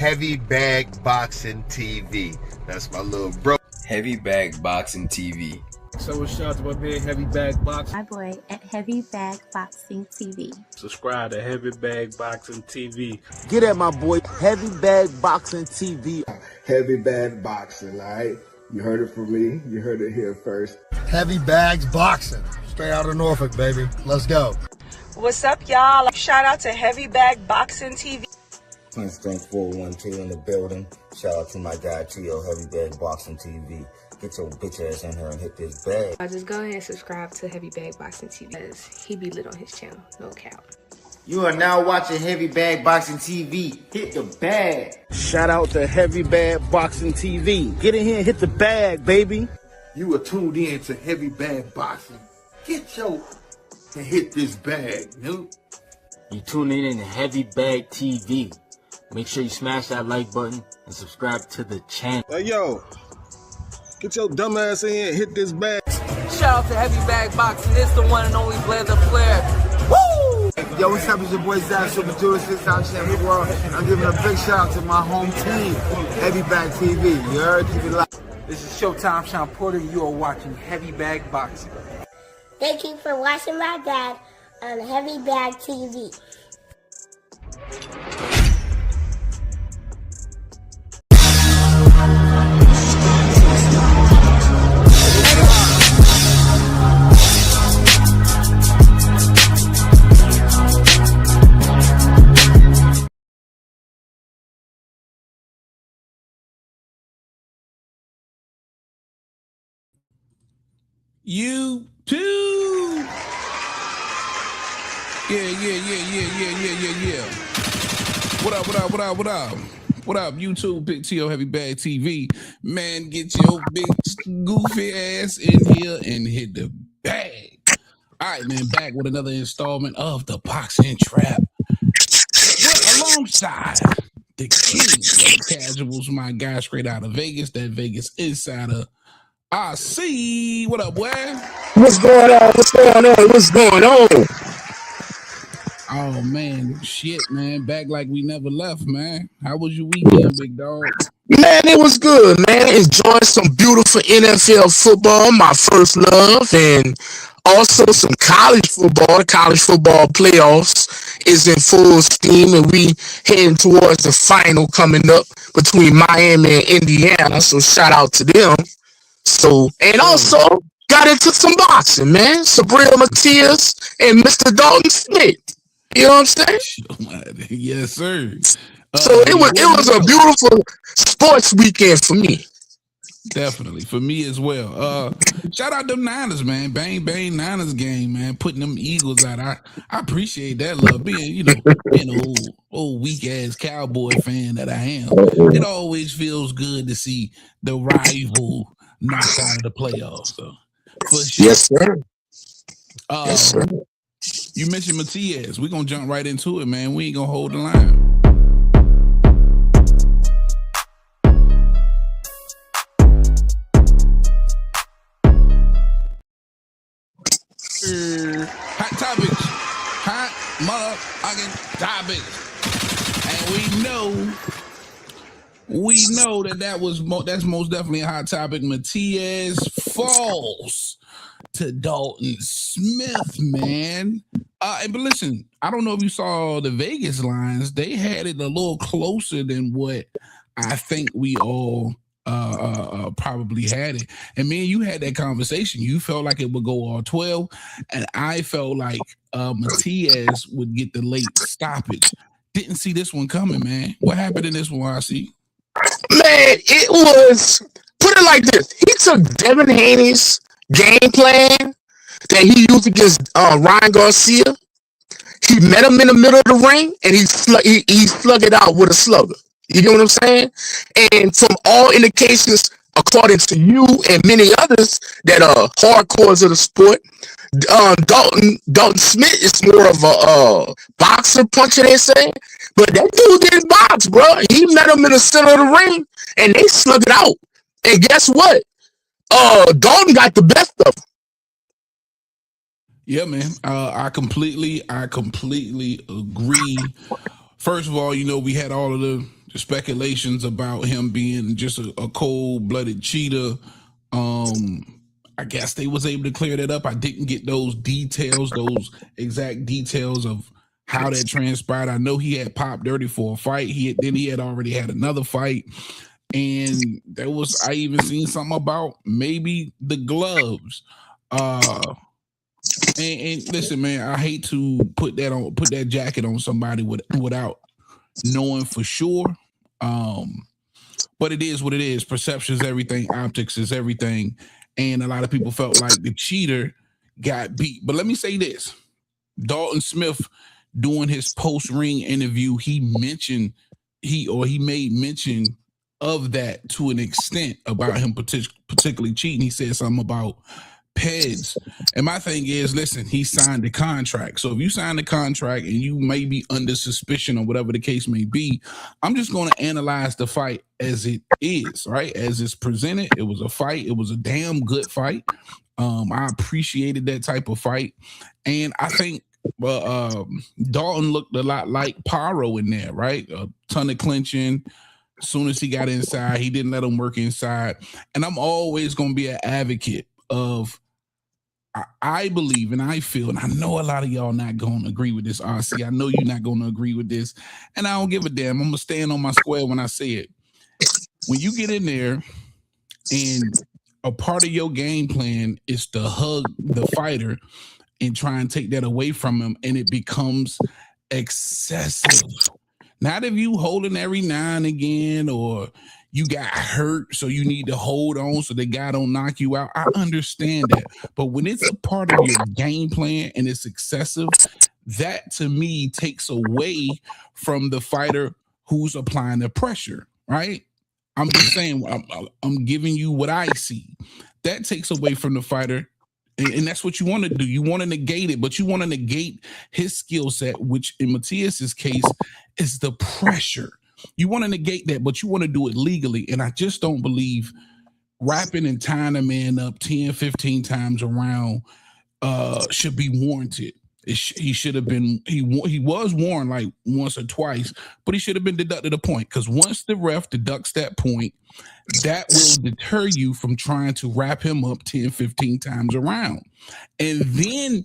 Heavy Bag Boxing TV. That's my little bro. Heavy Bag Boxing TV. So shout out to my man Heavy Bag Boxing. My boy at Heavy Bag Boxing TV. Subscribe to Heavy Bag Boxing TV. Get at my boy Heavy Bag Boxing TV. Heavy Bag Boxing, all right? You heard it from me. You heard it here first. Heavy Bags Boxing. Straight out of Norfolk, baby. Let's go. What's up, y'all? Shout out to Heavy Bag Boxing TV. Strength 412 in the building. Shout out to my guy Tio, Heavy Bag Boxing TV. Get your bitch ass in here and hit this bag. Just go ahead and subscribe to Heavy Bag Boxing TV because he be lit on his channel, no cap. You are now watching Heavy Bag Boxing TV. Hit the bag. Shout out to Heavy Bag Boxing TV. Get in here and hit the bag, baby. You are tuned in to Heavy Bag Boxing. Get your and hit this bag, dude. You tuning in to Heavy Bag TV. Make sure you smash that like button and subscribe to the channel. Hey, yo. Get your dumb ass in here and hit this bag. Shout out to Heavy Bag Boxing. It's the one and only Blair the Flair. Woo! Yo, what's up? It's your boy Zach, Super Tourist out here in the world. I'm giving a big shout out to my home team, Heavy Bag TV. You heard? Keep it live. This is Showtime Sean Porter. You are watching Heavy Bag Boxing. Thank you for watching my dad on Heavy Bag TV. You too. Yeah. What up, YouTube, Big T.O. Heavy Bag TV. Man, get your big goofy ass in here and hit the bag. All right, man, back with another installment of the Boxing Trap. Alongside the king of casuals, my guy straight out of Vegas, that Vegas insider. I see. What up, boy? What's going on? Oh, man. Shit, man. Back like we never left, man. How was your weekend, big dog? Man, it was good, man. Enjoyed some beautiful NFL football, my first love, and also some college football. The college football playoffs is in full steam, and we heading towards the final coming up between Miami and Indiana, so shout out to them. So, and also got into some boxing, man. Sabrina Matias and Mr. Dalton Smith. You know what I'm saying? Yes, sir. So it was a beautiful sports weekend for me. Definitely for me as well. Shout out them Niners, man. Bang bang Niners game, man. Putting them Eagles out. I appreciate that love. Being an old weak ass Cowboy fan that I am. It always feels good to see the rival knocked out of the playoffs. So for sure. Yes, sir. Yes, sir. You mentioned Matias. We're gonna jump right into it, man. We ain't gonna hold the line. Hot topics. Hot motherfucking topics. And we know that's most definitely a hot topic. Matias falls to Dalton Smith, man. But listen, I don't know if you saw the Vegas lines. They had it a little closer than what I think we all probably had it. And me and you had that conversation. You felt like it would go all 12, and I felt like Matias would get the late stoppage. Didn't see this one coming, man. What happened in this one, I see? Man, it was, put it like this. He took Devin Haney's game plan that he used against Ryan Garcia. He met him in the middle of the ring, and he slugged it out with a slugger. You know what I'm saying? And from all indications, according to you and many others that are hardcores of the sport, Dalton Smith is more of a boxer puncher, they say. But that dude didn't box, bro. He met him in the center of the ring, and they slugged it out. And guess what? Dalton got the best of him. Yeah, man. I completely agree. First of all, we had all of the speculations about him being just a cold-blooded cheater. I guess they was able to clear that up. I didn't get those details, those exact details of how that transpired. I know he had popped dirty for a fight. He had already had another fight. And I even seen something about maybe the gloves. And listen, man, I hate to put that jacket on somebody without knowing for sure. But it is what it is. Perception is everything. Optics is everything. And a lot of people felt like the cheater got beat. But let me say this. Dalton Smith, doing his post-ring interview, he made mention of that to an extent about him particularly cheating. He said something about PEDs. And my thing is, listen, he signed the contract. So if you sign the contract and you may be under suspicion or whatever the case may be, I'm just going to analyze the fight as it is, right? As it's presented. It was a fight. It was a damn good fight. I appreciated that type of fight. And I think Dalton looked a lot like Paro in there, right? A ton of clinching. As soon as he got inside, he didn't let him work inside. And I'm always going to be an advocate of, I believe and I feel, and I know a lot of y'all not going to agree with this, RC. I know you're not going to agree with this. And I don't give a damn. I'm going to stand on my square when I say it. When you get in there and a part of your game plan is to hug the fighter and try and take that away from him, and it becomes excessive. Not if you holding every now and again, or you got hurt, so you need to hold on so the guy don't knock you out. I understand that. But when it's a part of your game plan and it's excessive, that to me takes away from the fighter who's applying the pressure, right? I'm just saying, I'm giving you what I see. That takes away from the fighter. And that's what you want to do. You want to negate it, but you want to negate his skill set, which in Matias's case is the pressure. You want to negate that, but you want to do it legally. And I just don't believe wrapping and tying a man up 10, 15 times around should be warranted. He should have been, he was warned like once or twice, but he should have been deducted a point, because once the ref deducts that point, that will deter you from trying to wrap him up 10, 15 times around. And then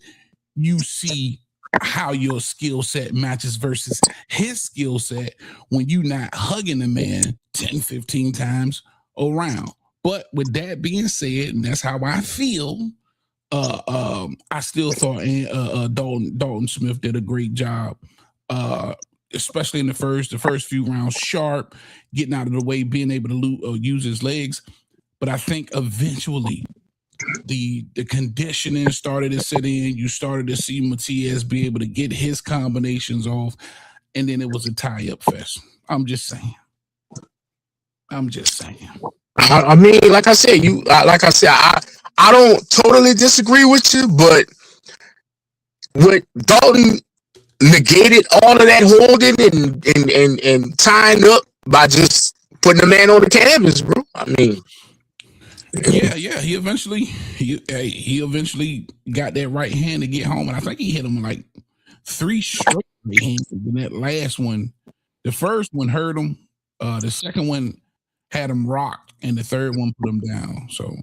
you see how your skill set matches versus his skill set when you're not hugging the man 10, 15 times around. But with that being said, and that's how I feel, I still thought Dalton Smith did a great job, especially in the first few rounds, sharp, getting out of the way, being able to use his legs. But I think eventually the conditioning started to set in. You started to see Matias be able to get his combinations off, and then it was a tie-up fest. I'm just saying. I mean, like I said, I don't totally disagree with you, but what Dalton negated all of that holding and tying up by just putting the man on the canvas, bro. I mean, yeah. He eventually got that right hand to get home, and I think he hit him like 3 straight hands. And that last one, the first one hurt him. The second one had him rocked, and the third one put him down. So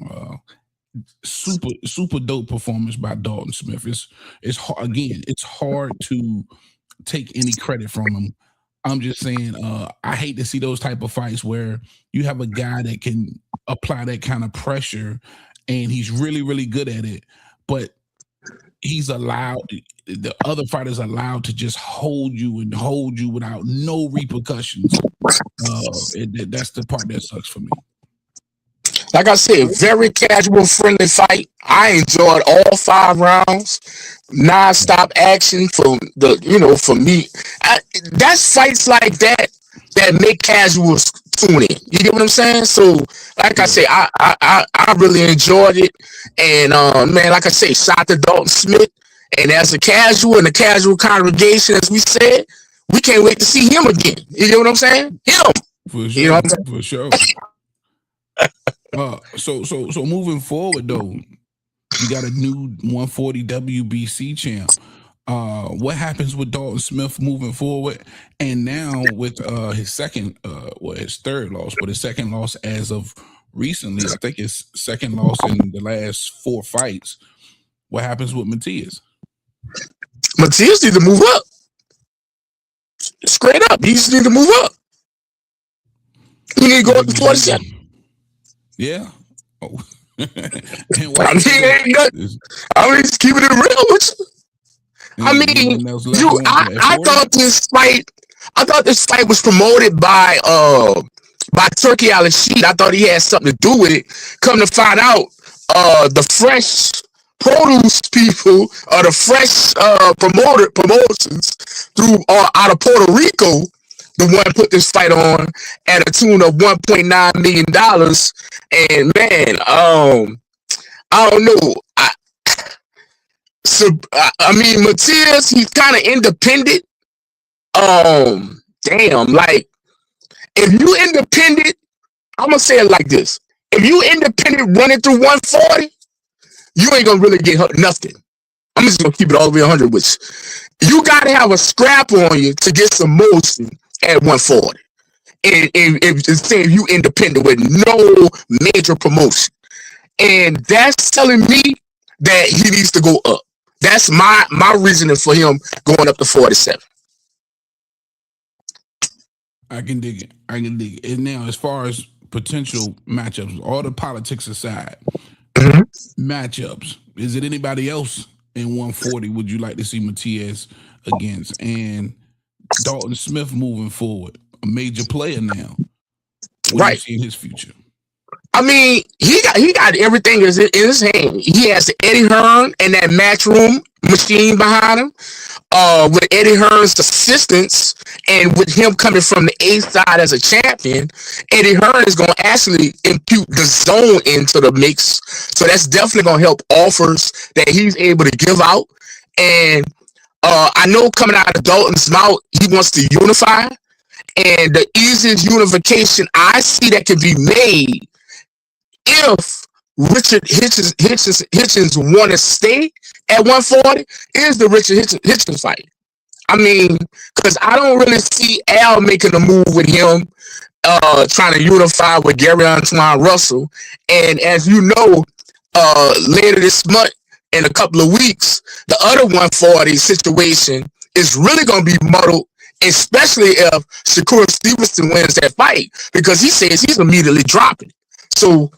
super dope performance by Dalton Smith. It's hard to take any credit from him. I'm just saying, I hate to see those type of fights where you have a guy that can apply that kind of pressure and he's really, really good at it, but the other fighters allowed to just hold you without no repercussions. That's the part that sucks for me. Like I said, very casual, friendly fight. I enjoyed all 5 rounds. Non-stop action for me. That's fights like that make casuals tune in. You get what I'm saying? So, like I say, I really enjoyed it. And man, like I say, shout to Dalton Smith. And as a casual in the casual congregation, as we said, we can't wait to see him again. You get what I'm saying? Him. For sure. You know what I'm saying? For sure. So moving forward though, you got a new 140 WBC champ. What happens with Dalton Smith moving forward, and now with his his third loss, but his second loss as of recently, I think his second loss in the last 4 fights. What happens with Matias? Matias needs to move up. Straight up, he just need to move up. He need to go up to 47. Yeah. Oh. I mean, just keeping it real with you. I mean, I thought this fight was promoted by Turkey Al Rashid. I thought he had something to do with it. Come to find out, the fresh produce people, the fresh promotions through out of Puerto Rico, the one put this fight on at a tune of $1.9 million. And man, I don't know. I mean, Matias, he's kind of independent. Damn, like, if you independent, I'm gonna say it like this: if you independent running through 140, you ain't gonna really get nothing. I'm just gonna keep it all the way 100 with you. You gotta have a scrap on you to get some motion at 140. And if you independent with no major promotion, and that's telling me that he needs to go up. That's my reasoning for him going up to 47. I can dig it. And now, as far as potential matchups, all the politics aside, matchups, is it anybody else in 140 would you like to see Matias against? And Dalton Smith moving forward, a major player now. What do you see in his future? I mean, he got everything in his hand. He has Eddie Hearn and that matchroom machine behind him. With Eddie Hearn's assistance and with him coming from the A side as a champion, Eddie Hearn is going to actually impute the zone into the mix. So that's definitely going to help offers that he's able to give out. And I know coming out of Dalton's mouth, he wants to unify. And the easiest unification I see that can be made if Richard Hitchens want to stay at 140 is the Richard Hitchens fight. I mean, because I don't really see Al making a move with him, trying to unify with Gary Antoine Russell. And as you know, later this month, in a couple of weeks, the other 140 situation is really going to be muddled, especially if Shakur Stevenson wins that fight, because he says he's immediately dropping. So,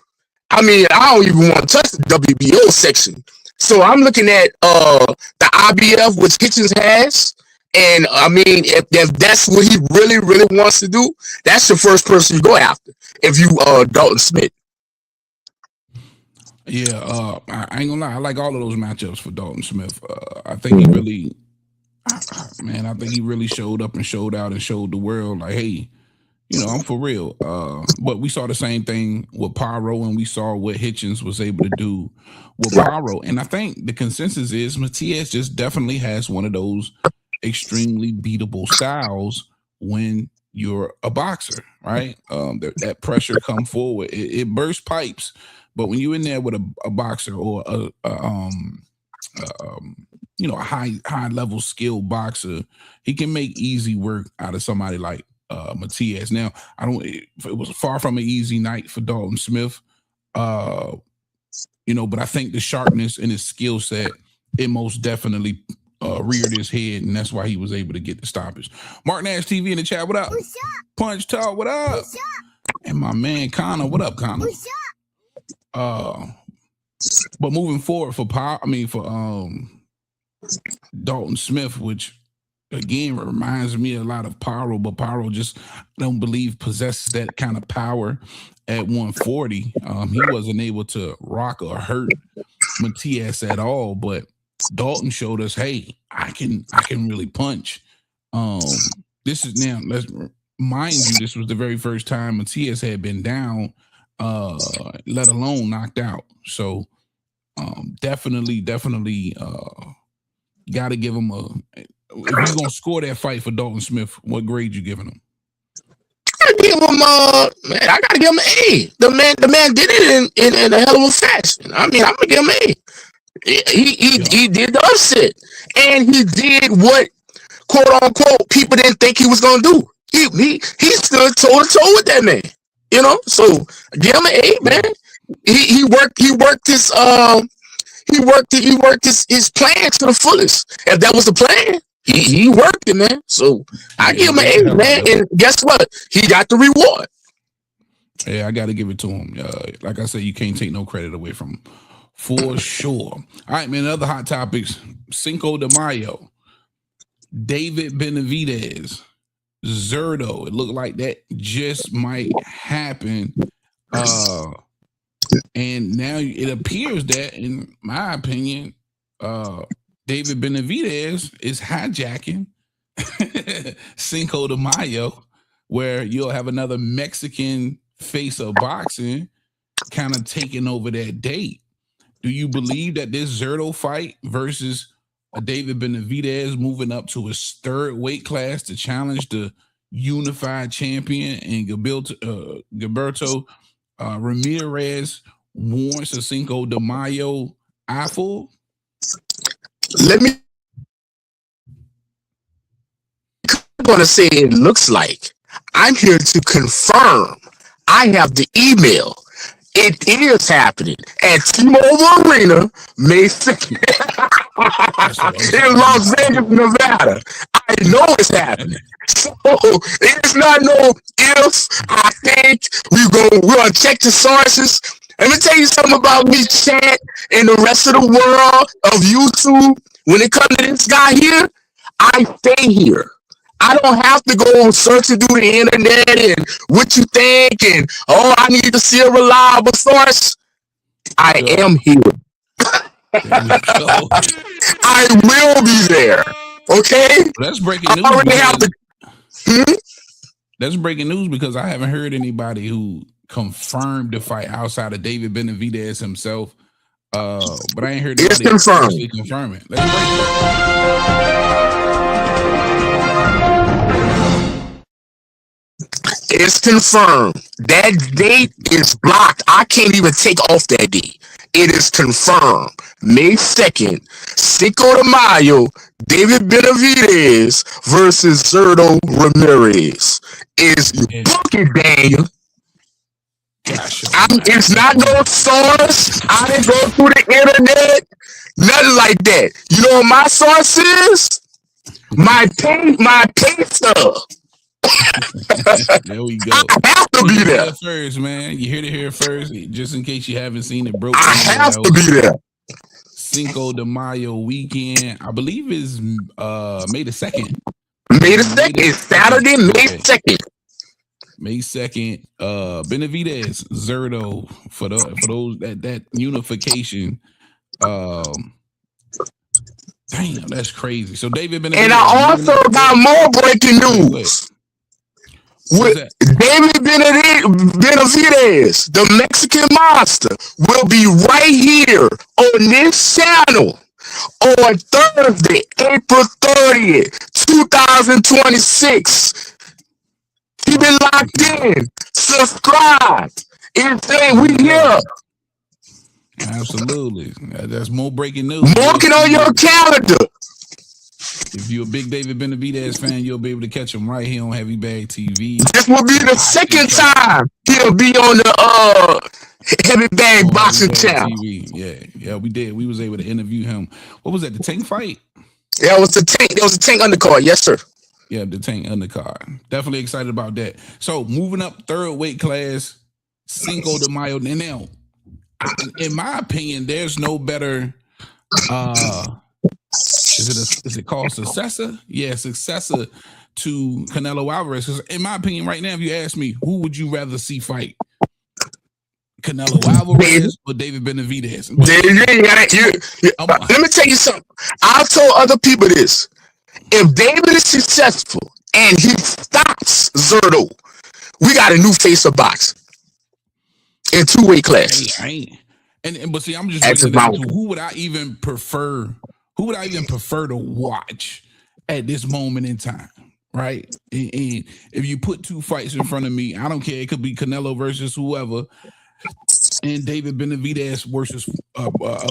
I mean, I don't even want to touch the WBO section. So I'm looking at the IBF, which Hitchens has. And I mean, if that's what he really, really wants to do, that's the first person you go after. If you Dalton Smith. Yeah, I ain't gonna lie. I like all of those matchups for Dalton Smith. I think he really, man, I think he really showed up and showed out and showed the world like, hey, you know, I'm for real. But we saw the same thing with Pyro, and we saw what Hitchens was able to do with Pyro. And I think the consensus is Matias just definitely has one of those extremely beatable styles when you're a boxer, right? That pressure come forward. It bursts pipes, but when you're in there with a boxer or you know, a high level skilled boxer, he can make easy work out of somebody like Matias. Now, it was far from an easy night for Dalton Smith, you know, but I think the sharpness in his skill set, it most definitely reared his head, and that's why he was able to get the stoppage. Mark Nash TV in the chat, what up? Punch Talk, what up? And my man Connor, what up, Connor? But moving forward for Dalton Smith, which again reminds me a lot of Pyro, but Pyro just, I don't believe, possesses that kind of power at 140. He wasn't able to rock or hurt Matias at all, but Dalton showed us, hey, I can really punch. This is now, let's mind you, this was the very first time Matias had been down, let alone knocked out. So definitely got to give him if you're gonna score that fight for Dalton Smith, what grade you giving him? I give him man, I gotta give him an A. The man did it in a hell of a fashion. I mean, I'm gonna give him an A. He did the upset, and he did what quote unquote people didn't think he was gonna do. He stood toe to toe with that man. You know, so give him an A, man. He worked his his plan to the fullest. If that was the plan, he worked it, man. So I give him an A, man. And guess what? He got the reward. Yeah, I got to give it to him. Like I said, you can't take no credit away from him, for sure. All right, man. Other hot topics: Cinco de Mayo, David Benavidez, Zerto. It looked like that just might happen. And now it appears that, in my opinion, David Benavidez is hijacking Cinco de Mayo, where you'll have another Mexican face of boxing kind of taking over that date. Do you believe that this Zerto fight versus a David Benavidez moving up to his third weight class to challenge the unified champion and Gilberto Ramirez warrants a Cinco de Mayo eyeful? I'm going to say it looks like. I'm here to confirm. I have the email. It is happening at T-Mobile Arena, May 2nd in Las Vegas, Nevada. I know it's happening. So it's not no if. I think we're gonna check the sources. Let me tell you something about me, chat, and the rest of the world of YouTube. When it comes to this guy here, I stay here. I don't have to go search and do the internet and what you think and I need to see a reliable source. I am here. I will be there. Okay? That's breaking news. That's breaking news because I haven't heard anybody who confirmed the fight outside of David Benavidez himself. But I ain't heard nobody actually confirm it. Let's break it. It's confirmed. That date is blocked. I can't even take off that date. It is confirmed. May 2nd, Cinco de Mayo, David Benavidez versus Zerto Ramirez. Is booking, Daniel. It's not no source. I didn't go through the internet. Nothing like that. You know what my source is? My pay stub. There we go. I have to be there first, man. You hear it here first, just in case you haven't seen it. I have to be there. Cinco de Mayo weekend, I believe, is May the 2nd. May the 2nd is Saturday, May 2nd. May 2nd. Benavidez, Zerto for those that unification. Damn, that's crazy. So David Benavidez, and I also got more breaking news. With David Benavidez, the Mexican monster, will be right here on this channel on Thursday, April 30th, 2026. Keep it locked in. Subscribe. We here. Absolutely. That's more breaking news. Mark it on your calendar. If you're a big David Benavidez fan, you'll be able to catch him right here on Heavy Bag TV. This will be the second time he'll be on the Heavy Bag Boxing channel. Yeah, we did. We was able to interview him. What was that? The Tank fight? Yeah, it was the Tank. It was a Tank undercard. Yes, sir. Yeah, the Tank undercard. Definitely excited about that. So moving up third weight class, Cinco de Mayo. And now, in my opinion, there's no better. Is it called successor? Yeah, successor to Canelo Alvarez. Because in my opinion, right now, if you ask me, who would you rather see fight? Canelo Alvarez or David Benavidez? Let me tell you something. I've told other people this. If David is successful and he stops Zerto, we got a new face of boxing in two-weight classes. But see, I'm just looking at who would I even prefer? Who would I even prefer to watch at this moment in time, right? And if you put two fights in front of me, I don't care. It could be Canelo versus whoever. and David Benavidez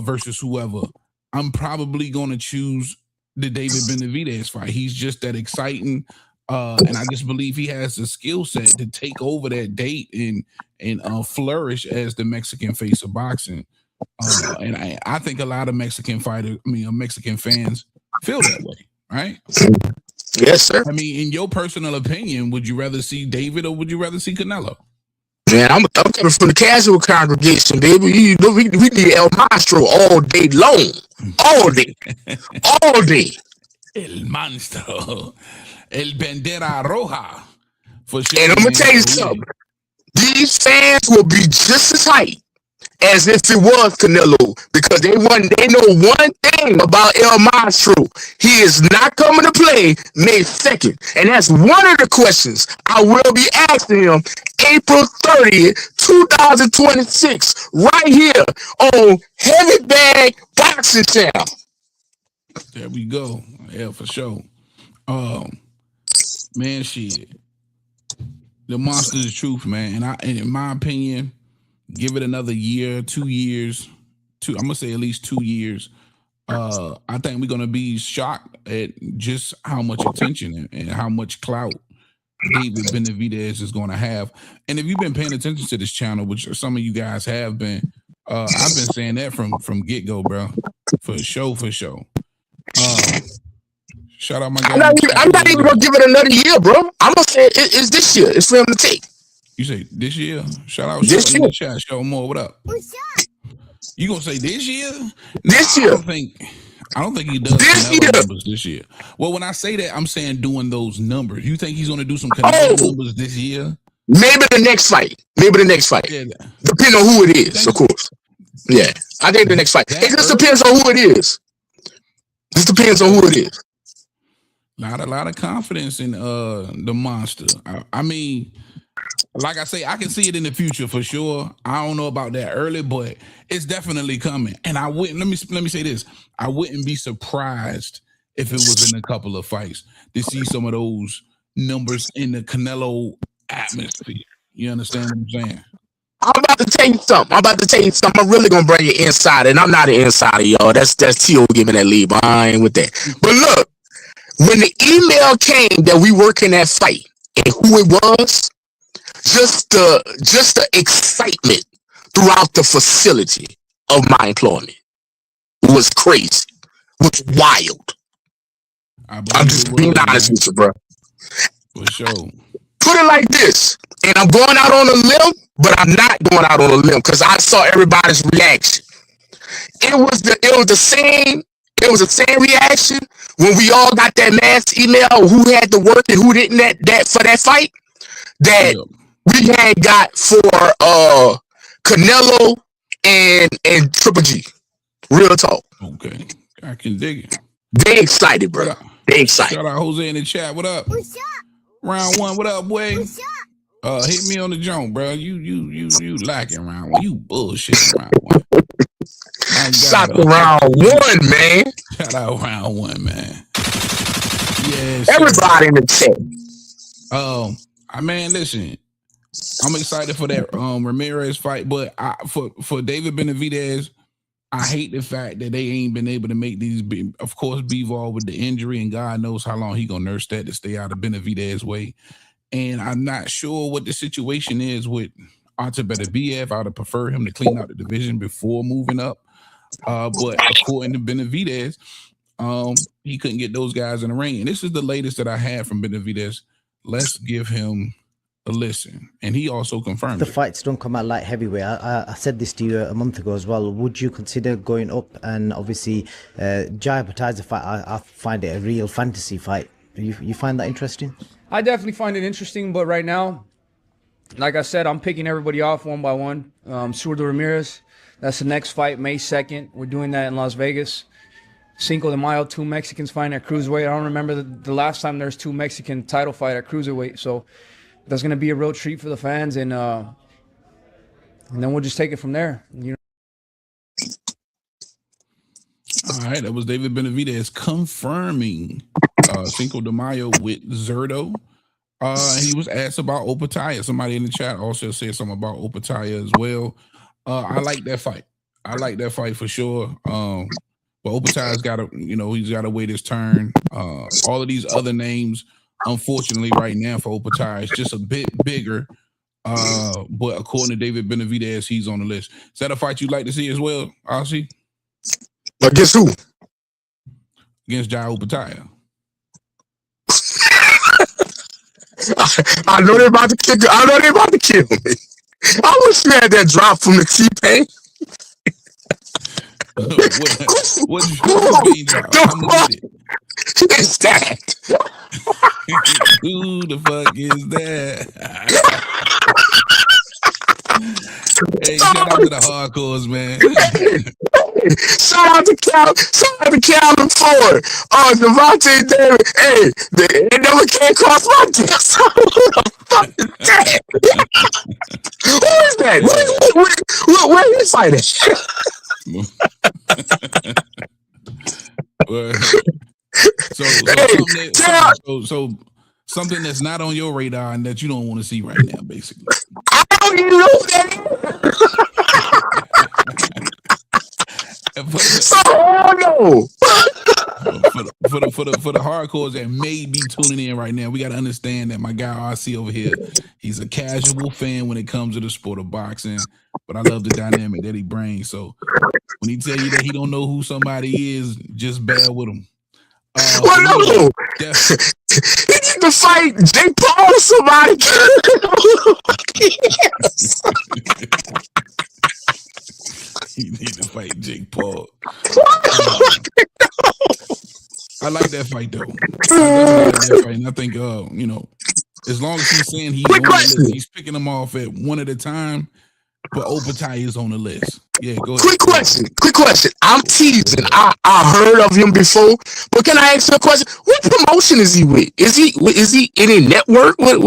versus whoever, I'm probably going to choose the David Benavidez fight. He's just that exciting, and I just believe he has the skill set to take over that date and flourish as the Mexican face of boxing. And I think a lot of Mexican fans feel that way, right? Yes, sir. I mean, in your personal opinion, would you rather see David or would you rather see Canelo? Man, I'm coming from the casual congregation, baby. We need El Maestro all day long. All day. All day. El Monstro. El Bandera Roja. For sure. And I'm going to tell you something. These fans will be just as hyped as if it was Canelo, because they know one thing about El Maestro. He is not coming to play May 2nd. And that's one of the questions I will be asking him April 30th, 2026, right here on Heavy Bag Boxing Channel. There we go. Yeah, for sure. Man, shit. The monster is the truth, man. And in my opinion, give it another year, 2 years. I'm gonna say at least 2 years. I think we're gonna be shocked at just how much attention and how much clout David Benavidez is gonna have. And if you've been paying attention to this channel, which some of you guys have been, I've been saying that from get-go, bro. For sure. Shout out my guy. I'm not even gonna give it another year, bro. I'm gonna say it's this year. It's for him to take. You say this year? Shout out this year. In the chat. Show more. What up? You gonna say this year? This year. I don't think he does this Canelo year. Numbers this year. Well, when I say that, I'm saying doing those numbers. You think he's gonna do some Canelo numbers this year? Maybe the next fight. Yeah. Depending on who it is, of course. Yeah, I think the next fight. It just depends on who it is. A lot of confidence in the monster. I mean, like I say, I can see it in the future for sure. I don't know about that early, but it's definitely coming. And I wouldn't let me say this. I wouldn't be surprised if it was in a couple of fights to see some of those numbers in the Canelo atmosphere. You understand what I'm saying? I'm about to tell you something. I'm really gonna bring you inside, and I'm not an insider, y'all. That's T.O. giving that lead, but I ain't with that. But look, when the email came that we working that fight and who it was, just the excitement throughout the facility of my employment was crazy, was wild. I'm just being honest with you, bro. For sure. Put it like this, and I'm going out on a limb, but I'm not going out on a limb because I saw everybody's reaction. It was the same reaction when we all got that mass email of who had to work and who didn't that for that fight that we had got for Canelo and Triple G. Real talk. Okay, I can dig it. They excited, bro. They excited. Shout out Jose in the chat. What up? What's up? Round one. What up, boy? What's up? Hit me on the joint, bro. You lacking round one. You bullshit round one. Shout out round one, man. Shout out round one, man. Yeah, everybody in the chat. I mean, listen. I'm excited for that Ramirez fight, but for David Benavidez, I hate the fact that they ain't been able to make these. Of course, Bivol with the injury, and God knows how long he gonna nurse that to stay out of Benavidez's way. And I'm not sure what the situation is with Artur Beterbiev. I would prefer him to clean out the division before moving up. But according to Benavidez, he couldn't get those guys in the ring. And this is the latest that I had from Benavidez. Let's give him a listen. And he also confirmed the fights don't come out light heavyweight. I said this to you a month ago as well. Would you consider going up? And obviously, Jai Bata's fight, I find it a real fantasy fight. You find that interesting? I definitely find it interesting, but right now, like I said, I'm picking everybody off one by one. Zurdo Ramirez, that's the next fight, May 2nd. We're doing that in Las Vegas. Cinco de Mayo, 2 Mexicans fighting at cruiserweight. I don't remember the last time there's 2 Mexican title fight at cruiserweight, so that's going to be a real treat for the fans, and then we'll just take it from there. You know. All right, that was David Benavidez confirming Cinco de Mayo with Zurdo. He was asked about Opataya. Somebody in the chat also said something about Opataya as well. I like that fight. I like that fight for sure. But Opetai's got to, he's got to wait his turn. All of these other names, unfortunately, right now for Opetai, is just a bit bigger. But according to David Benavidez, he's on the list. Is that a fight you'd like to see as well, Aussie? Against who? Against Jai Opetaia. I know they're about to kill. I know they're about to kill me. I wish you had that drop from the T-Pain. What you drop? I'm gonna get it. It's that. Who the fuck is that? Hey, shout out to the hardcores, man. Shout out to Calvin Ford. Devontae Davis. Hey, they never came across my desk. Who the fuck is that? Who is that? Where is fighting? So something that's not on your radar and that you don't want to see right now, basically. I don't even know that. So no. For the hardcores that may be tuning in right now, we got to understand that my guy RC over here, he's a casual fan when it comes to the sport of boxing, but I love the dynamic that he brings. So when he tell you that he don't know who somebody is, just bear with him. Well, no. He need to fight Jake Paul or somebody. He need to fight Jake Paul. I like that fight though. I think as long as he's saying he's picking them off at one at a time, but Opetaia is on the list. Yeah, go ahead. Quick question. I'm teasing. I heard of him before, but can I ask you a question? What promotion is he with? Is he in a network? What?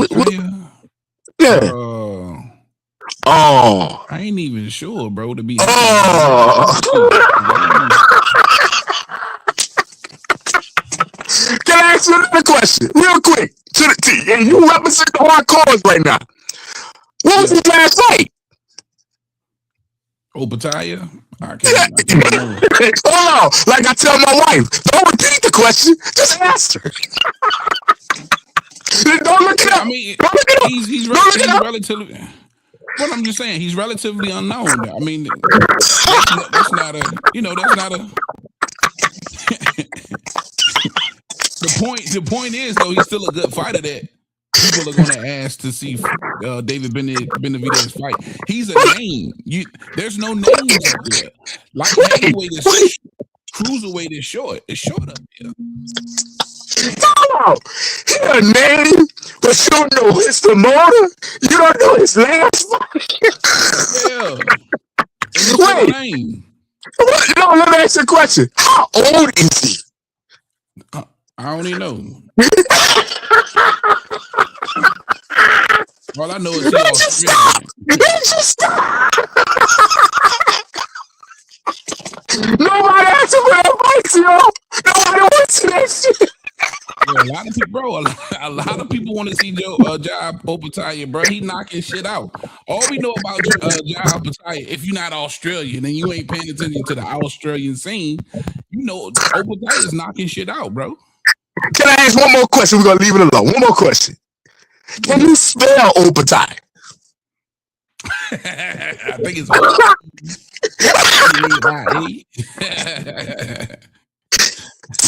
Yeah. I ain't even sure, bro. To be Can I ask you another question, real quick? And you represent the hardcores right now. What was his last fight? Opetaia? Hold on. Like I tell my wife, don't repeat the question. Just answer. Don't look it up. I mean, he's relatively. Well, I'm just saying he's relatively unknown. I mean, that's not a. The point is though, he's still a good fighter that people are going to ask to see David Benavidez fight. He's a name. There's no names up there. Like heavyweight is cruiserweight is short. It's short up there. Oh, he a name, but you don't know his promoter. You don't know his last fight. Yeah. Wait. No, let me ask you a question. How old is he? I don't even know. All I know is he's Australian. Nobody asked him for advice, yo. Nobody wants to that shit. Yeah, a lot of people want to see Jai Opetaia, bro. He knocking shit out. All we know about Jai Opetaia, if you're not Australian and you ain't paying attention to the Australian scene, Opetaia is knocking shit out, bro. Can I ask one more question? We're gonna leave it alone. One more question. Can you spell Opetaia? I think it's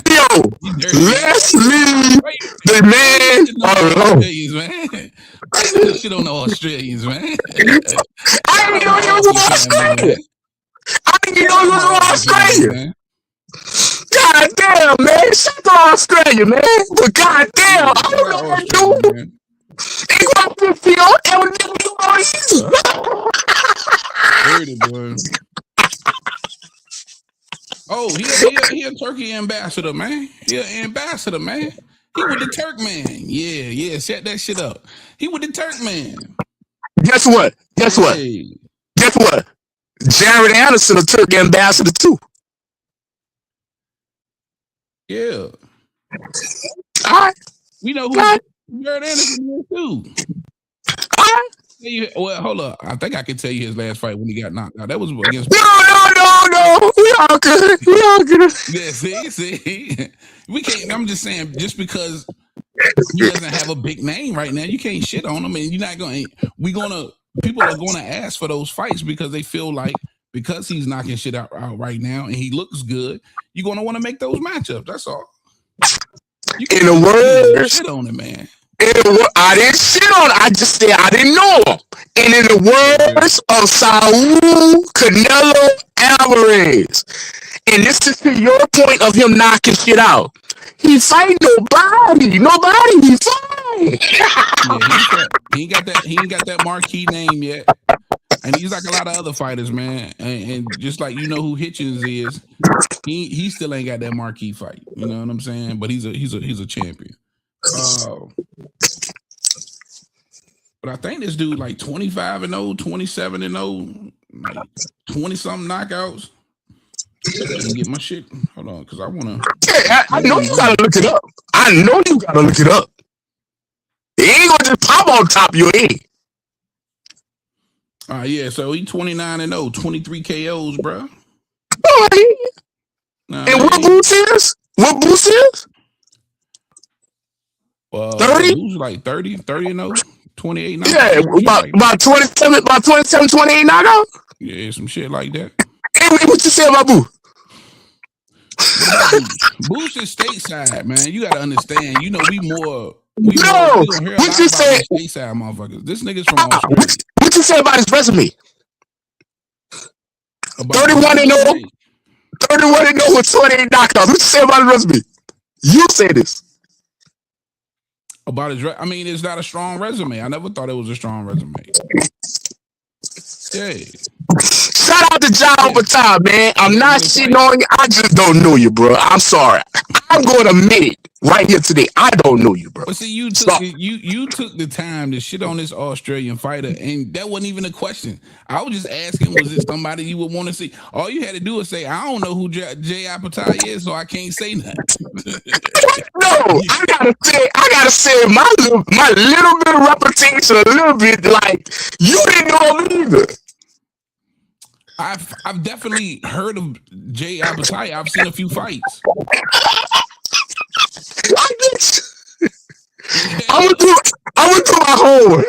Yo, let's leave the man alone. Shit on the Australians, man. I didn't know you was Australian. God damn, man. Shut the Australia, man. But god damn, I don't know what to do. He got to feel and never do all these. Dirty, boy. Oh, he a Turkey ambassador, man. He an ambassador, man. He with the Turk man. Yeah, set that shit up. He with the Turk man. Guess what? Jared Anderson, a Turk ambassador too. Yeah. All right. We know who Jared Anderson is too. All right. tell you. Well, hold up. I think I can tell you his last fight when he got knocked out. That was against. No. We all good. Yeah, see. We can't. I'm just saying, just because he doesn't have a big name right now, you can't shit on him, and you're not going. People are going to ask for those fights because they feel like because he's knocking shit out right now and he looks good, you're going to want to make those matchups. That's all. In the words, shit on him, man. I didn't shit on him. I just said I didn't know him. And in the words of Saul Canelo Alvarez, and this is to your point of him knocking shit out. He fight nobody. He fight. He ain't got that marquee name yet. And he's like a lot of other fighters, man. And just like you know who Hitchens is, he still ain't got that marquee fight. You know what I'm saying? But he's a champion. But I think this dude like 25-0, 27-0, like 20-something knockouts. Let me get my shit. Hold on, because I want to. Yeah, I know you gotta look it up. It ain't gonna just pop on top of your head. Yeah, so he 29-0, 23 KOs, bro. And what boost is? 30? Boost like 30-0, 28 knockouts. Yeah, about 27, 28 knockouts? Yeah, some shit like that. Hey, what you say about Boo? Boost is stateside, man. You gotta understand. You know, we don't hear a what lot you about say? Stateside motherfuckers. This nigga's from Australia. What you say about his resume? 31-0 with 28 knockouts. What you say about his resume? You say this. About his I mean, it's not a strong resume. I never thought it was a strong resume. Yeah. Shout out to John Batar, man. I'm not shitting on you. I just don't know you, bro. I'm sorry. I'm going to admit it right here today. I don't know you, bro. But see, you took the time to shit on this Australian fighter, and that wasn't even a question. I was just asking, was it somebody you would want to see? All you had to do was say, I don't know who Jay Apatow is, so I can't say nothing. No, I gotta say my little bit of reputation, a little bit like you didn't know him either. I've definitely heard of Jay Apatow. I've seen a few fights. I'm gonna do my homework.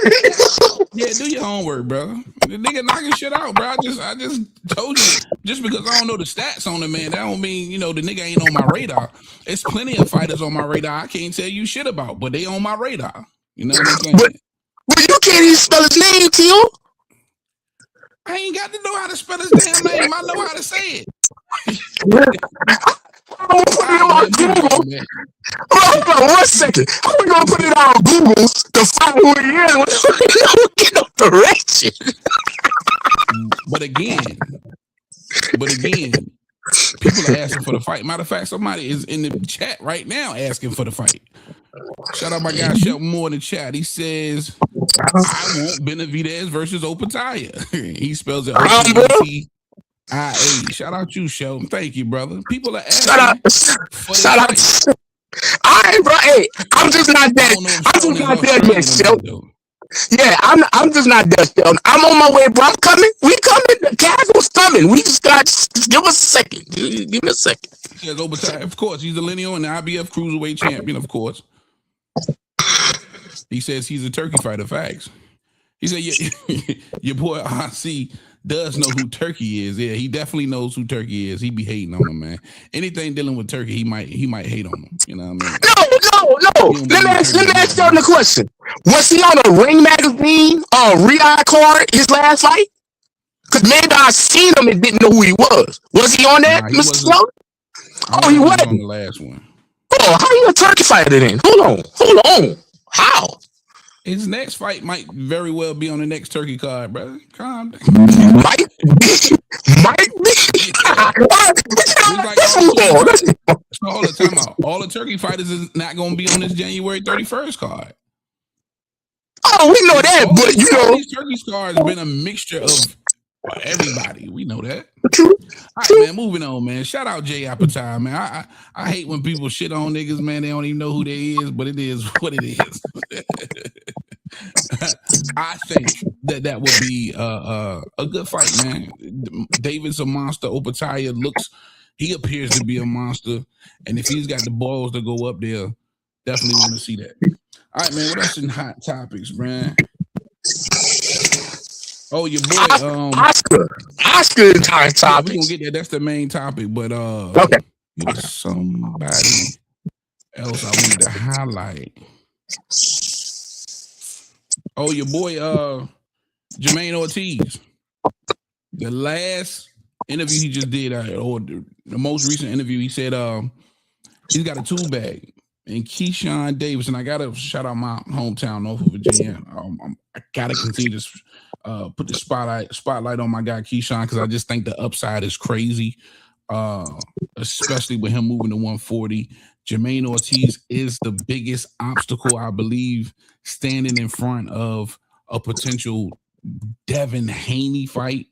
Yeah, do your homework, bro. The nigga knocking shit out, bro. I just told you. Just because I don't know the stats on the man, that don't mean, the nigga ain't on my radar. There's plenty of fighters on my radar I can't tell you shit about, but they on my radar. You know what I'm saying? But you can't even spell his name, Tio. I ain't got to know how to spell his damn name. I know how to say it. I'm gonna put it on Google. Hold on 1 second. How we gonna put it on Google to find who he is? Get no direction. But again, people are asking for the fight. Matter of fact, somebody is in the chat right now asking for the fight. Shout out my guy Shelton Moore in the chat. He says, I want Benavidez versus Opataya. He spells it O-P-A-T-I-A. Shout out you, Shelton. Thank you, brother. People are asking. Shout out. All right, bro. Hey, I'm just not there yet, Shelton. Yeah, I'm just not there, Shelton. I'm on my way, bro. I'm coming. We coming. The casual's coming. We just give us a second. Give me a second. Yes, Opataya, of course. He's a lineal and the IBF cruiserweight champion, of course. He says he's a turkey fighter. Facts. He said, your boy RC does know who Turkey is. Yeah, he definitely knows who Turkey is. He be hating on him, man. Anything dealing with Turkey, he might hate on him. You know what I mean? No. Let me ask you a question. Was he on a Ring magazine Riyadh card his last fight? Because maybe I seen him and didn't know who he was. Was he on that, Mr. Sloan? Oh, he wasn't on the last one. Oh, how you a turkey fighter then? Hold on. How? His next fight might very well be on the next turkey card, brother. Calm down. Might be. All the time out. All the turkey fighters is not going to be on this January 31st card. Oh, we know that, but these turkey cards have been a mixture of everybody. We know that. All right, man. Moving on, man. Shout out Jay Apatow, man. I hate when people shit on niggas, man. They don't even know who they is, but it is what it is. I think that would be a good fight, man. David's a monster. Opataya he appears to be a monster, and if he's got the balls to go up there, definitely want to see that. All right, man. What else in hot topics, man? Oh, your boy, Oscar in hot topics. Yeah, we gonna get that. That's the main topic, but okay. Somebody else I wanted to highlight. Oh, your boy, Jermaine Ortiz. The last interview he just did, or the most recent interview, he said he's got a tool bag. And Keyshawn Davis, and I gotta shout out my hometown, Norfolk, Virginia. I gotta continue to put the spotlight on my guy Keyshawn, because I just think the upside is crazy, especially with him moving to 140. Jermaine Ortiz is the biggest obstacle, I believe, standing in front of a potential Devin Haney fight.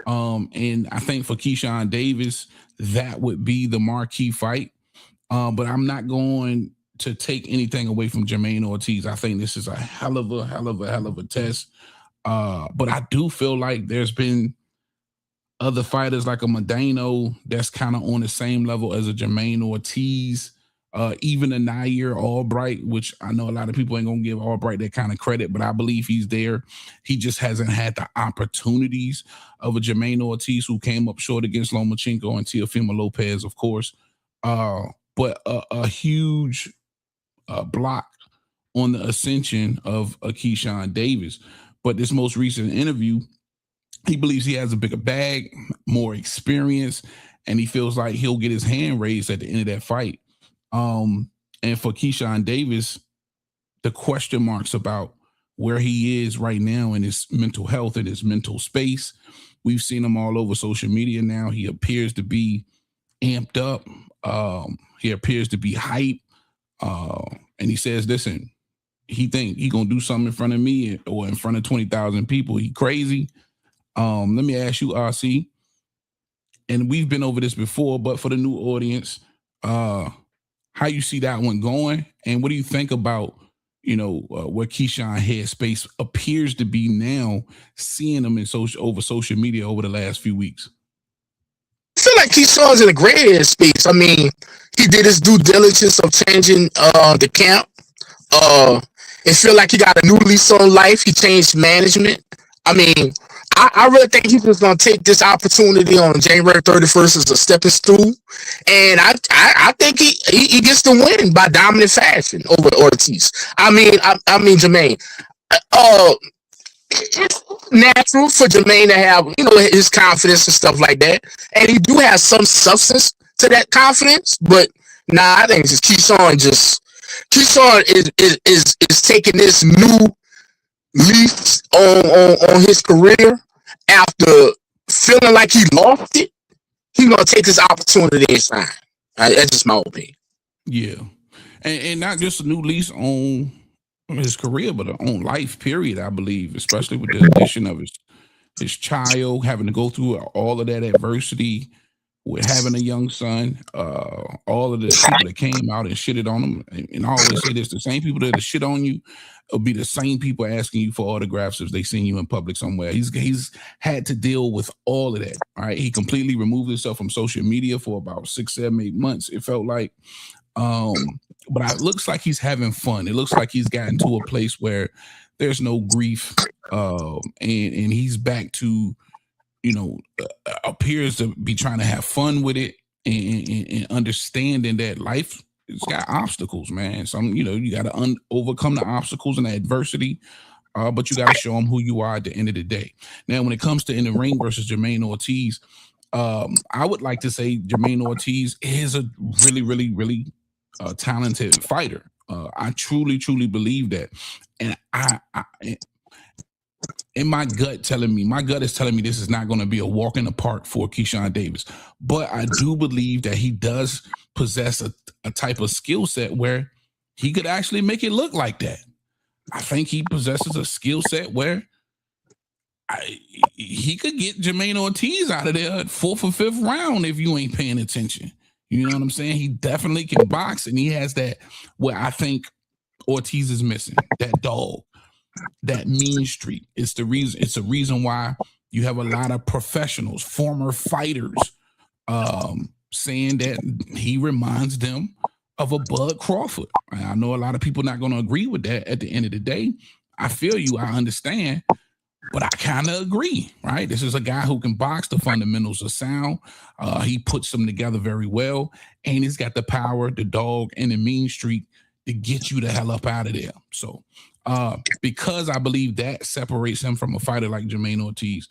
And I think for Keyshawn Davis, that would be the marquee fight. But I'm not going to take anything away from Jermaine Ortiz. I think this is a hell of a test. But I do feel like there's been other fighters like a Medano that's kind of on the same level as a Jermaine Ortiz. Even a Nair Albright, which I know a lot of people ain't gonna give Albright that kind of credit, but I believe he's there. He just hasn't had the opportunities of a Jermaine Ortiz, who came up short against Lomachenko and Teofimo Lopez, of course. But a huge block on the ascension of Keyshawn Davis. But this most recent interview, he believes he has a bigger bag, more experience, and he feels like he'll get his hand raised at the end of that fight. And for Keyshawn Davis, the question marks about where he is right now in his mental health and his mental space. We've seen him all over social media now. He appears to be amped up. He appears to be hype. And he says, listen, he think he gonna do something in front of me or in front of 20,000 people. He crazy. Let me ask you, RC, and we've been over this before, but for the new audience, how you see that one going, and what do you think about, where Keyshawn headspace appears to be now, seeing him in over social media over the last few weeks? I feel like Keyshawn's in a great headspace. I mean, he did his due diligence of changing the camp. It feel like he got a new lease on life. He changed management. I mean, I really think he's just gonna take this opportunity on January 31st as a stepping stool, and I think he gets the win by dominant fashion over Ortiz. I mean Jermaine. It's natural for Jermaine to have his confidence and stuff like that, and he do have some substance to that confidence. But I think just Keyshawn is taking this new lease on his career after feeling like he lost it. He's gonna take this opportunity and shine. That's just my opinion. Yeah, and not just a new lease on his career, but on life. Period. I believe, especially with the addition of his child, having to go through all of that adversity with having a young son, all of the people that came out and shitted on him, and I always say this: the same people that shit on you will be the same people asking you for autographs if they seen you in public somewhere. He's had to deal with all of that. All right, he completely removed himself from social media for about 6, 7, 8 months. It felt like, but it looks like he's having fun. It looks like he's gotten to a place where there's no grief, and he's back to, appears to be trying to have fun with it and understanding that life has got obstacles, man. Some, you got to overcome the obstacles and the adversity, but you got to show them who you are at the end of the day. Now, when it comes to in the ring versus Jermaine Ortiz, I would like to say Jermaine Ortiz is a really, really, really talented fighter. I truly, truly believe that. And and my gut is telling me this is not going to be a walk in the park for Keyshawn Davis. But I do believe that he does possess a type of skill set where he could actually make it look like that. I think he possesses a skill set where he could get Jermaine Ortiz out of there at 4th or 5th round if you ain't paying attention. You know what I'm saying? He definitely can box, and he has that where I think Ortiz is missing, that dog. that mean streak. It's the reason. It's a reason why you have a lot of professionals, former fighters, saying that he reminds them of a Bud Crawford. I know a lot of people not going to agree with that at the end of the day. I feel you. I understand. But I kind of agree, right? This is a guy who can box. The fundamentals are sound. He puts them together very well. And he's got the power, the dog, and the mean streak to get you the hell up out of there. So because I believe that separates him from a fighter like Jermaine Ortiz,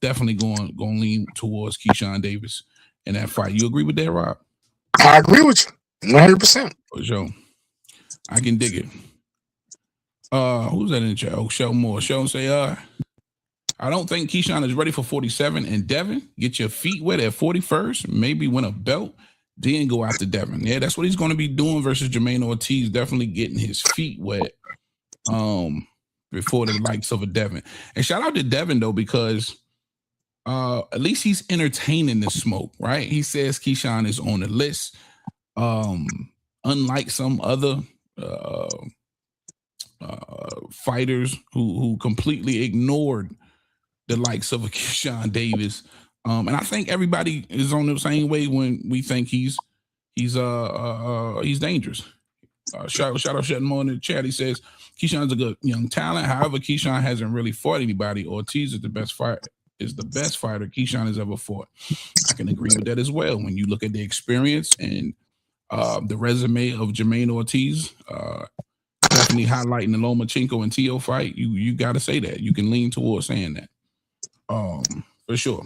definitely going to lean towards Keyshawn Davis in that fight. You agree with that, Rob? I agree with you 100%. For sure. I can dig it. Who's that in the chat? Oh, Sheldon Moore. Sheldon say, I don't think Keyshawn is ready for 47. And Devin, get your feet wet at 41st. Maybe win a belt, then go after Devin. Yeah, that's what he's going to be doing versus Jermaine Ortiz. Definitely getting his feet wet before the likes of a Devin. And shout out to Devin, though, because at least he's entertaining the smoke, right? He says Keyshawn is on the list. Unlike some other fighters who completely ignored the likes of a Keyshawn Davis. And I think everybody is on the same way when we think he's dangerous. Shout out Sheldon Moore in the chat. He says Keyshawn's a good young talent. However, Keyshawn hasn't really fought anybody. Ortiz is the best fighter Keyshawn has ever fought. I can agree with that as well. When you look at the experience and the resume of Jermaine Ortiz, definitely highlighting the Lomachenko and Tio fight, you got to say that. You can lean towards saying that. For sure.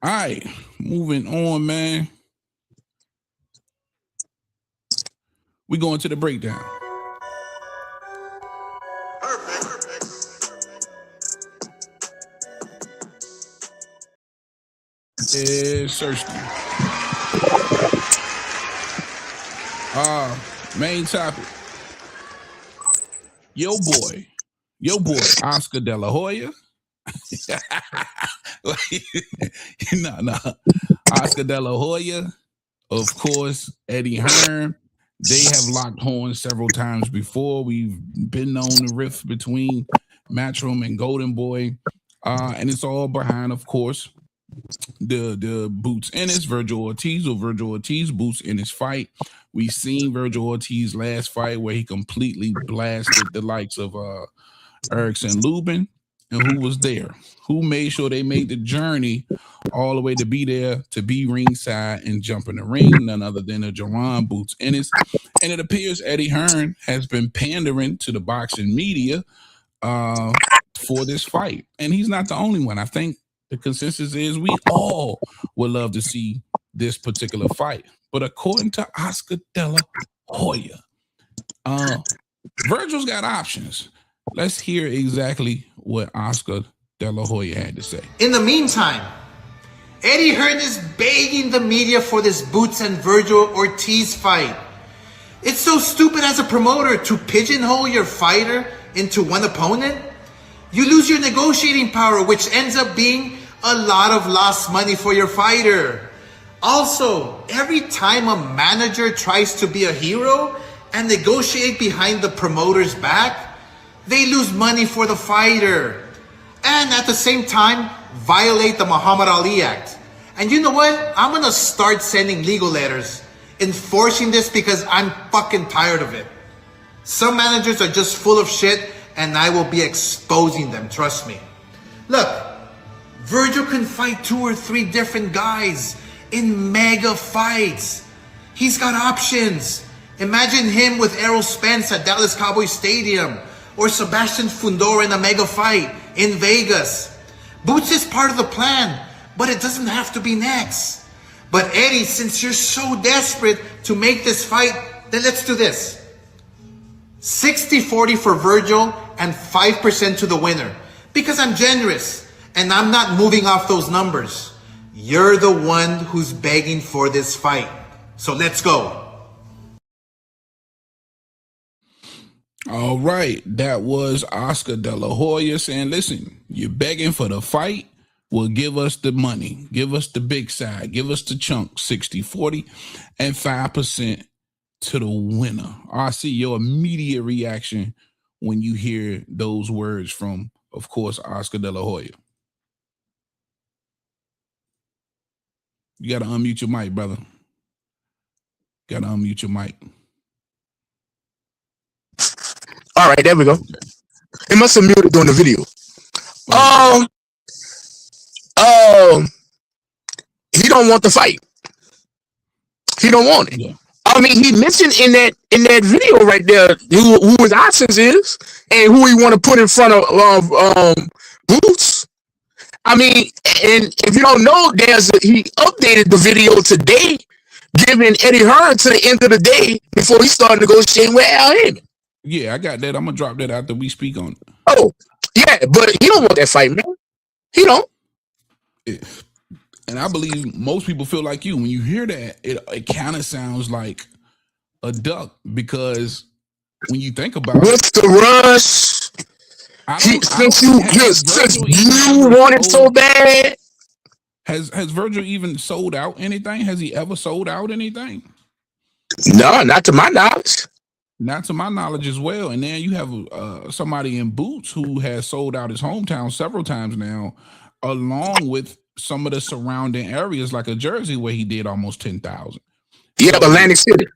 All right, moving on, man. We going to the breakdown. It's Sersky. Main topic. Yo boy, Oscar De La Hoya. No. Oscar De La Hoya, of course, Eddie Hearn. They have locked horns several times before. We've been on the rift between Matchroom and Golden Boy. And it's all behind, of course, the Boots Ennis, Vergil Ortiz Boots Ennis fight. We seen Vergil Ortiz last fight where he completely blasted the likes of Erickson Lubin. And who was there? Who made sure they made the journey all the way to be there, to be ringside and jump in the ring? None other than a Jerron Boots Ennis. And it appears Eddie Hearn has been pandering to the boxing media for this fight. And he's not the only one. I think the consensus is we all would love to see this particular fight. But according to Oscar De La Hoya, Vergil's got options. Let's hear exactly what Oscar De La Hoya had to say. In the meantime, Eddie Hearn is begging the media for this Boots and Vergil Ortiz fight. It's so stupid as a promoter to pigeonhole your fighter into one opponent. You lose your negotiating power, which ends up being a lot of lost money for your fighter. Also, every time a manager tries to be a hero and negotiate behind the promoter's back, they lose money for the fighter. And at the same time, violate the Muhammad Ali Act. And you know what? I'm gonna start sending legal letters enforcing this because I'm fucking tired of it. Some managers are just full of shit and I will be exposing them, trust me. Look, Vergil can fight 2 or 3 different guys in mega fights. He's got options. Imagine him with Errol Spence at Dallas Cowboys Stadium, or Sebastian Fundora in a mega fight in Vegas. Boots is part of the plan, but it doesn't have to be next. But Eddie, since you're so desperate to make this fight, then let's do this. 60-40 for Vergil and 5% to the winner. Because I'm generous and I'm not moving off those numbers. You're the one who's begging for this fight. So let's go. All right, that was Oscar De La Hoya saying, listen, you're begging for the fight? Well, give us the money. Give us the big side. Give us the chunk, 60-40 and 5% to the winner. I see your immediate reaction when you hear those words from, of course, Oscar De La Hoya? You got to unmute your mic, brother. Got to unmute your mic. All right, there we go. It must have muted during the video. He don't want the fight. He don't want it. Yeah. I mean, he mentioned in that video right there who his options is and who he want to put in front of Boots. I mean, and if you don't know, he updated the video today, giving Eddie Hearn to the end of the day before he started negotiating with Al Heyman. Yeah, I got that. I'm gonna drop that after we speak on it. Oh, yeah, but he don't want that fight, man. He don't. And I believe most people feel like you. When you hear that, it kind of sounds like a duck, because when you think about what's the rush? Since you want it so bad. Has Vergil even sold out anything? Has he ever sold out anything? No, not to my knowledge. Not to my knowledge as well. And then you have somebody in Boots who has sold out his hometown several times now, along with some of the surrounding areas like a Jersey where he did almost 10,000. Yeah, Atlantic City.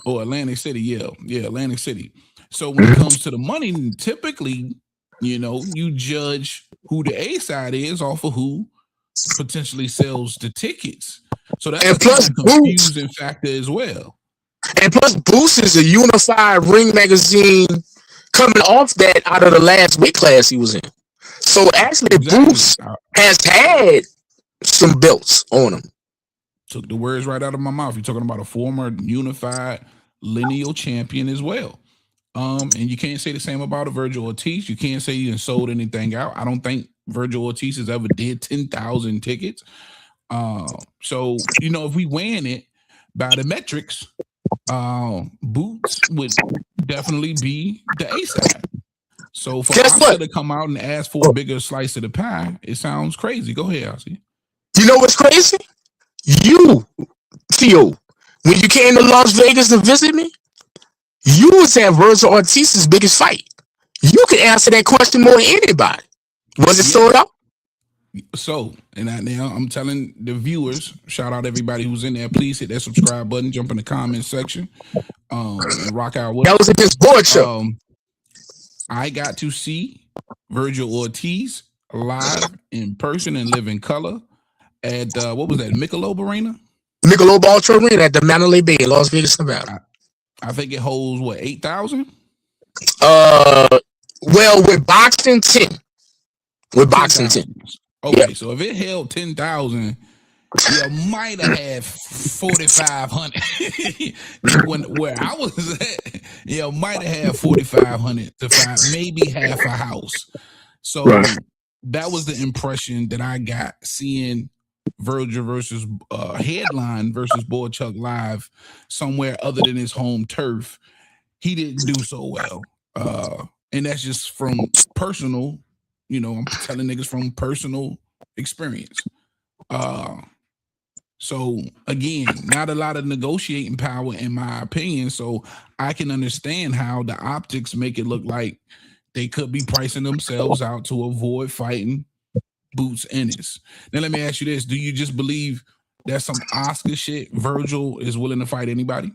Oh, Atlantic City, yeah, Atlantic City. So when it comes to the money, typically, you judge who the A side is off of who potentially sells the tickets. So that's a confusing factor as well. And plus, Boost is a unified ring magazine coming off that out of the last weight class he was in. So actually, Boost has had some belts on him. Took the words right out of my mouth. You're talking about a former unified lineal champion as well. And you can't say the same about a Vergil Ortiz. You can't say he didn't sold anything out. I don't think Vergil Ortiz has ever did 10,000 tickets. So, if we weighing it by the metrics, Boots would definitely be the A side. So for Oscar to come out and ask for a bigger slice of the pie, it sounds crazy. Go ahead, Oscar. You know what's crazy? You, Theo, when you came to Las Vegas to visit me, you was at Vergil Ortiz's biggest fight. You can answer that question more than anybody. Was it sold out? So, now I'm telling the viewers, shout out everybody who's in there. Please hit that subscribe button, jump in the comment section, and rock out with us. That was against Board Show. I got to see Vergil Ortiz live in person and live in color at what was that, Michelob Arena? Michelob Ultra Arena at the Mandalay Bay, Las Vegas, Nevada. I think it holds 8,000. Well, with boxing 10. With boxing 10. Okay, so if it held 10,000, you might have had 4,500. Where I was at, might have had 4,500 to find maybe half a house. So that was the impression that I got seeing Vergil versus headline versus Boy Chuck live somewhere other than his home turf. He didn't do so well. And that's just from personal, I'm telling niggas from personal experience. So again, not a lot of negotiating power in my opinion. So I can understand how the optics make it look like they could be pricing themselves out to avoid fighting Boots Ennis. Now let me ask you this: do you just believe that some Oscar shit Vergil is willing to fight anybody?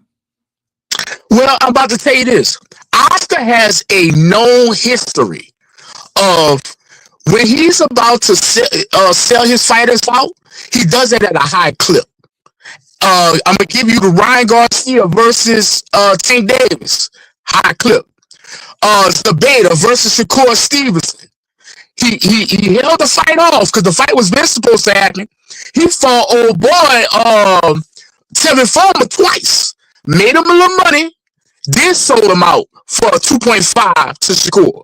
Well, I'm about to tell you this. Oscar has a known history of when he's about to sell his fighters out, he does it at a high clip. I'm going to give you the Ryan Garcia versus Tank Davis. High clip. Zabeda versus Shakur Stevenson. He held the fight off because the fight was been supposed to happen. He fought old boy Tevin Farmer twice. Made him a little money. Then sold him out for 2.5 to Shakur.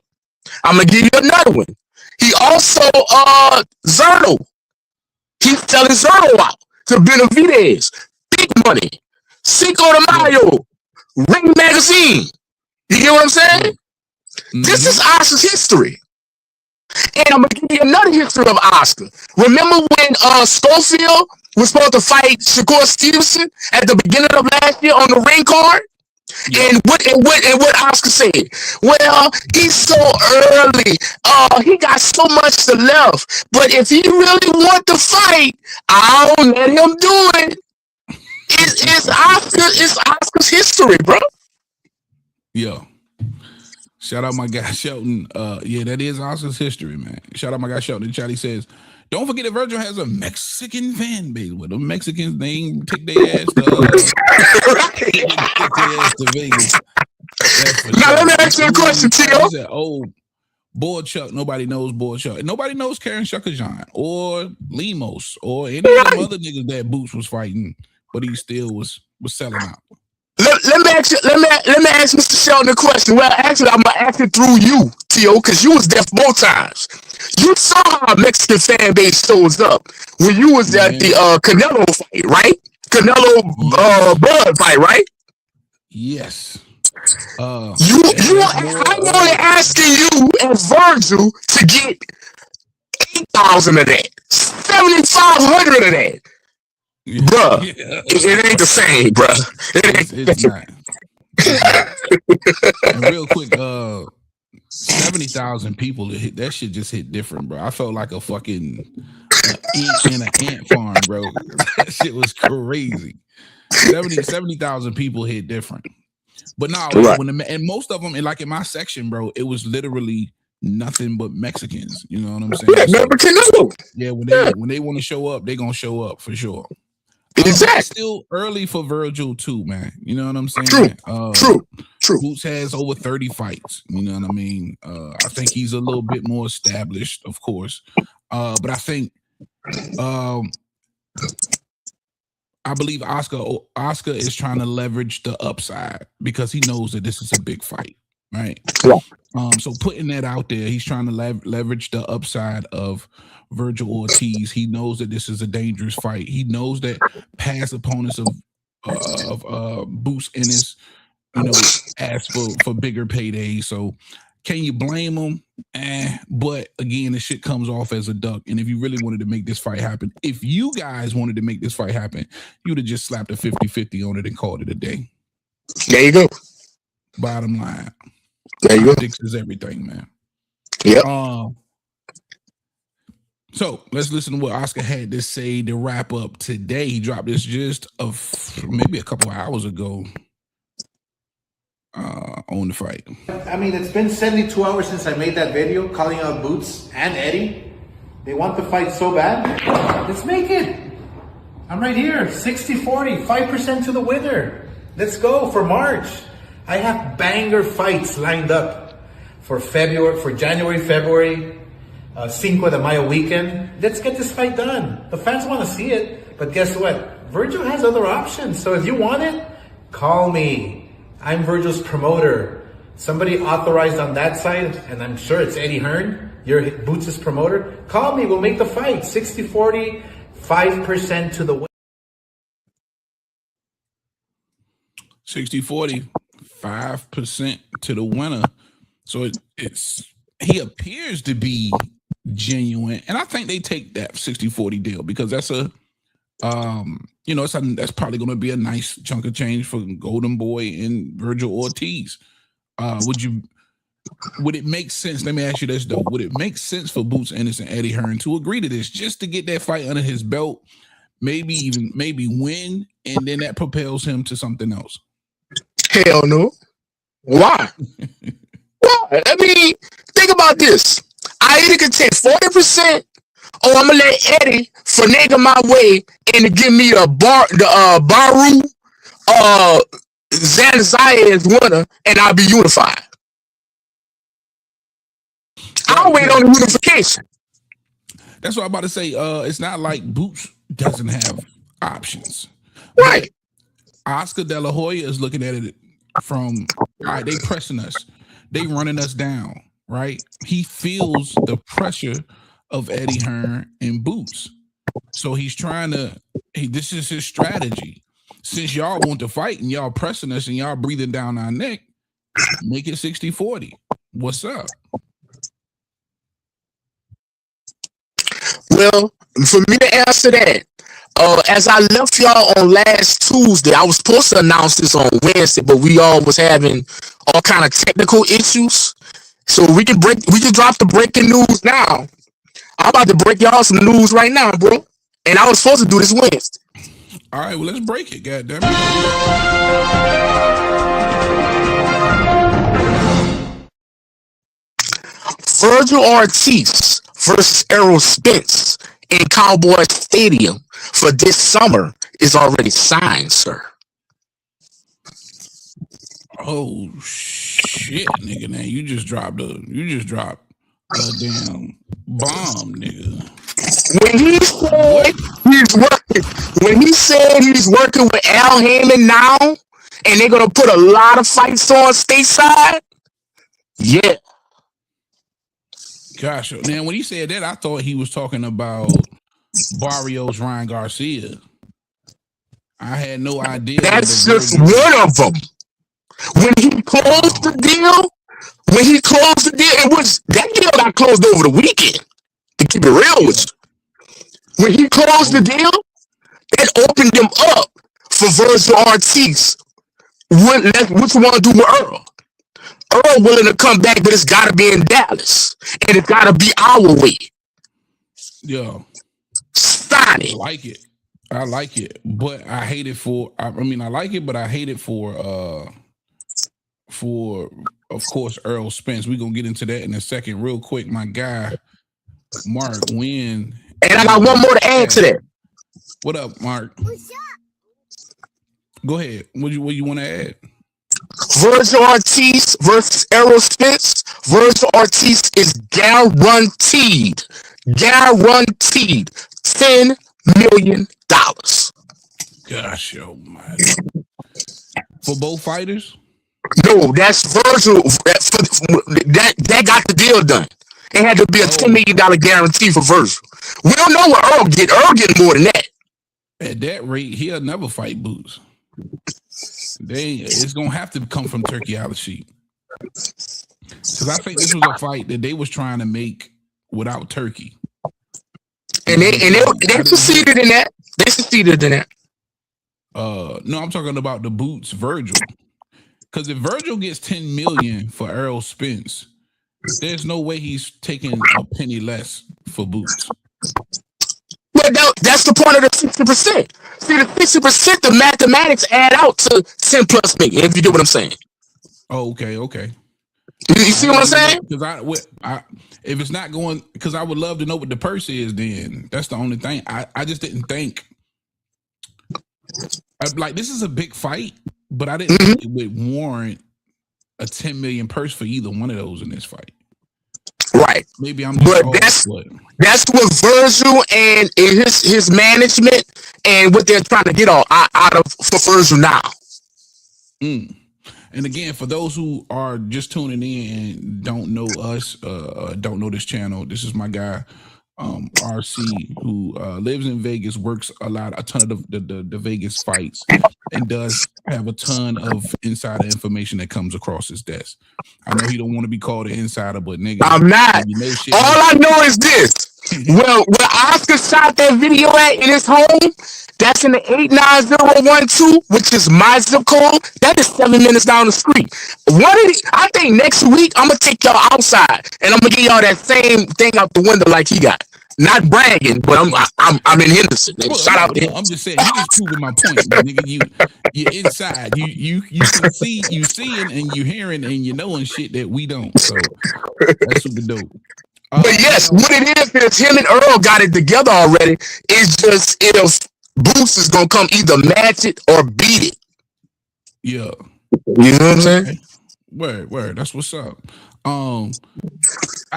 I'm going to give you another one. He also, Zerto. He's selling Zerto out to Benavidez. Big money. Cinco de Mayo. Ring Magazine. You get what I'm saying? Mm-hmm. This is Oscar's history. And I'm going to give you another history of Oscar. Remember when Schofield was supposed to fight Shakur Stevenson at the beginning of last year on the ring card? And what Oscar said? Well, he's so early. He got so much to left. But if he really want to fight, I'll let him do it. It's Oscar's history, bro. Yo. Shout out my guy Shelton. Yeah, that is Oscar's history, man. Shout out my guy Shelton. Charlie says, don't forget that Vergil has a Mexican fan base. Well, the Mexicans, they ain't take their ass to Vegas. Now let me ask you a question, Tio. Oh, Boy Chuck, nobody knows Boy Chuck. Nobody knows Karen Shakajan or Limos or any of them other niggas that Boots was fighting, but he still was selling out. Let me ask Mr. Shelton a question. Well, actually, I'm gonna ask it through you, Tio, because you was there both times. You saw how Mexican fan base shows up when you was at the Canelo fight, right? Canelo Bud fight, right? Yes. I'm only asking you and Vergil to get 8,000 of that, 7,500 of that. Bruh, it ain't the same, bruh. It's not. And real quick, 70,000 people, that shit just hit different, bro. I felt like a fucking ant in an ant farm, bro. That shit was crazy. 70,000 people hit different. But no, right. And most of them, like in my section, bro, it was literally nothing but Mexicans. You know what I'm saying? Yeah, when they want to show up, they gonna show up for sure. Exactly. It's still early for Vergil too, man. You know what I'm saying? True. Boots has over 30 fights. You know what I mean? I think he's a little bit more established, of course. But I think I believe Oscar is trying to leverage the upside because he knows that this is a big fight, right? Yeah. So putting that out there, he's trying to leverage the upside of Vergil Ortiz. He knows that this is a dangerous fight. He knows that past opponents of Boots Ennis, ask for bigger paydays. So can you blame him? But again, the shit comes off as a duck. And if you really wanted to make this fight happen, if you guys wanted to make this fight happen, you would have just slapped a 50-50 on it and called it a day. There you go. Bottom line. There you go. Optics is everything, man. Yep. So let's listen to what Oscar had to say to wrap up today. He dropped this just maybe a couple of hours ago on the fight. I mean, it's been 72 hours since I made that video calling out Boots and Eddie. They want the fight so bad. Let's make it. I'm right here. 60-40, 5% to the winner. Let's go for March. I have banger fights lined up for January, February, Cinco de Mayo weekend. Let's get this fight done. The fans want to see it, but guess what? Vergil has other options. So if you want it, call me. I'm Vergil's promoter. Somebody authorized on that side, and I'm sure it's Eddie Hearn, your Boots' promoter. Call me. We'll make the fight. 60-40, 5% to the winner. 60-40, 5% to the winner. So he appears to be genuine, and I think they take that 60-40 deal because that's that's probably going to be a nice chunk of change for Golden Boy and Vergil Ortiz. Would it make sense? Let me ask you this though: would it make sense for Boots Ennis and Eddie Hearn to agree to this just to get that fight under his belt, maybe win, and then that propels him to something else? Hell no. Why? Why? I mean, think about this. I either can take 40%, or I'm gonna let Eddie finagle my way and to give me the Baru Zanzias winner, and I'll be unified. I'll wait on the unification. That's what I'm about to say. It's not like Boots doesn't have options. Right. Oscar De La Hoya is looking at it from, all right, they pressing us. They running us down, right? He feels the pressure of Eddie Hearn and Boots. So he's trying to, this is his strategy. Since y'all want to fight and y'all pressing us and y'all breathing down our neck, make it 60-40. What's up? Well, for me to answer that, As I left y'all on last Tuesday, I was supposed to announce this on Wednesday, but we all was having all kind of technical issues. So we can drop the breaking news now. I'm about to break y'all some news right now, bro. And I was supposed to do this Wednesday. All right, well, let's break it, goddammit. Vergil Ortiz versus Errol Spence in Cowboys Stadium for this summer is already signed, sir. Oh shit, nigga! Now you just dropped a damn bomb, nigga. When he said he's working with Al Heyman now, and they're gonna put a lot of fights on stateside, yeah. Gosh, now when he said that, I thought he was talking about Barrios Ryan Garcia. I had no idea. That's just one of them. When he closed the deal, it was that deal got closed over the weekend. To keep it real with you, when he closed the deal, it opened him up for Vergil Ortiz. What you want to do with Earl? Earl willing to come back, but it's got to be in Dallas, and it's got to be our way. Yeah, sign it. I like it, but I hate it for. I mean, I like it, but I hate it for of course Earl Spence. We're gonna get into that in a second, real quick. My guy, Mark Wynn. And I got one more to add to that. What up, Mark? What's up? Go ahead. What you want to add? Vergil Ortiz versus Errol Spence. Vergil Ortiz is guaranteed $10 million. Gosh, yo, man. For both fighters? No, that's Vergil. That got the deal done. It had to be a $10 million guarantee for Vergil. We don't know what Earl get. Earl getting more than that. At that rate, he'll never fight Boots. It's gonna have to come from Turkey out of sheet. Because I think this was a fight that they was trying to make without Turkey. And they succeeded in that. They succeeded in that. No, I'm talking about the Boots Vergil. Because if Vergil gets $10 million for Errol Spence, there's no way he's taking a penny less for Boots. But that's the point of the 60%. See, the 60%, the mathematics add out to 10 plus million, if you get what I'm saying. Oh, okay. You see what I'm saying? Because if it's not going, because I would love to know what the purse is. Then that's the only thing. I just didn't think. Like, this is a big fight, but I didn't think it would warrant a 10 million purse for either one of those in this fight. Right. Maybe I'm just that's what Vergil and his management and what they're trying to get out of for Vergil now. And again, for those who are just tuning in and don't know us, don't know this channel, this is my guy, RC, who lives in Vegas, works a ton of the Vegas fights, and does have a ton of insider information that comes across his desk. I know he don't want to be called an insider, but nigga, I'm not. You know shit, all I know is this. Well, where Oscar shot that video at in his home, that's in the 89012, which is my zip code. That is 7 minutes down the street. I think next week I'm gonna take y'all outside and I'm gonna give y'all that same thing out the window like he got. Not bragging, but I'm in Henderson. Well, shout out to him. I'm just saying, you just proving my point, but nigga, you're inside. You can see, you seeing and you hearing and you knowing shit that we don't. So that's super dope. But yes, what it is him and Earl got it together already. It's just if Boots is gonna come either match it or beat it. Yeah. You know what I'm saying? Okay. Word. That's what's up. I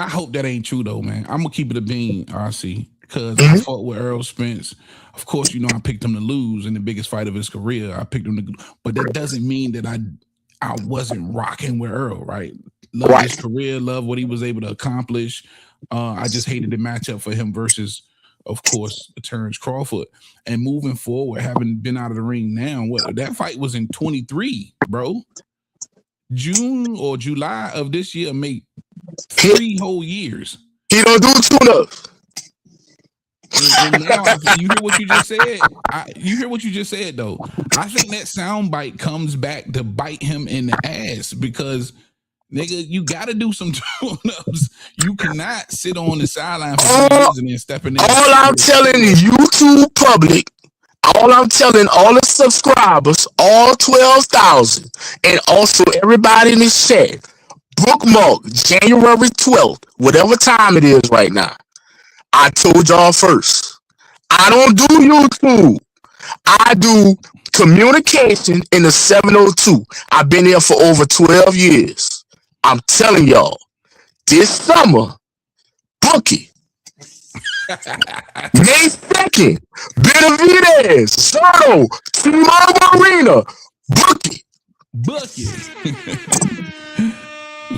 hope that ain't true though, man. I'm gonna keep it a bean, RC, because I fought with Errol Spence. Of course, you know I picked him to lose in the biggest fight of his career. I picked him to, but that doesn't mean that I wasn't rocking with Earl, right? Love his career, love what he was able to accomplish. I just hated the matchup for him versus, of course, Terrence Crawford. And moving forward, having been out of the ring now, that fight was in 23, bro. June or July of this year make 3 whole years. He don't do tune-ups. And now you hear what you just said. You hear what you just said, though. I think that soundbite comes back to bite him in the ass because, nigga, you got to do some tune-ups. You cannot sit on the sideline for 3 years and then step in there. All I'm telling the YouTube public, all I'm telling all the subscribers, all 12,000, and also everybody in this chat, bookmark January 12th, whatever time it is right now. I told y'all first. I don't do YouTube. I do communication in the 702. I've been here for over 12 years. I'm telling y'all, this summer, book it. May 2nd, Benavidez, Soto, T-Mobile Arena, book it. Book it.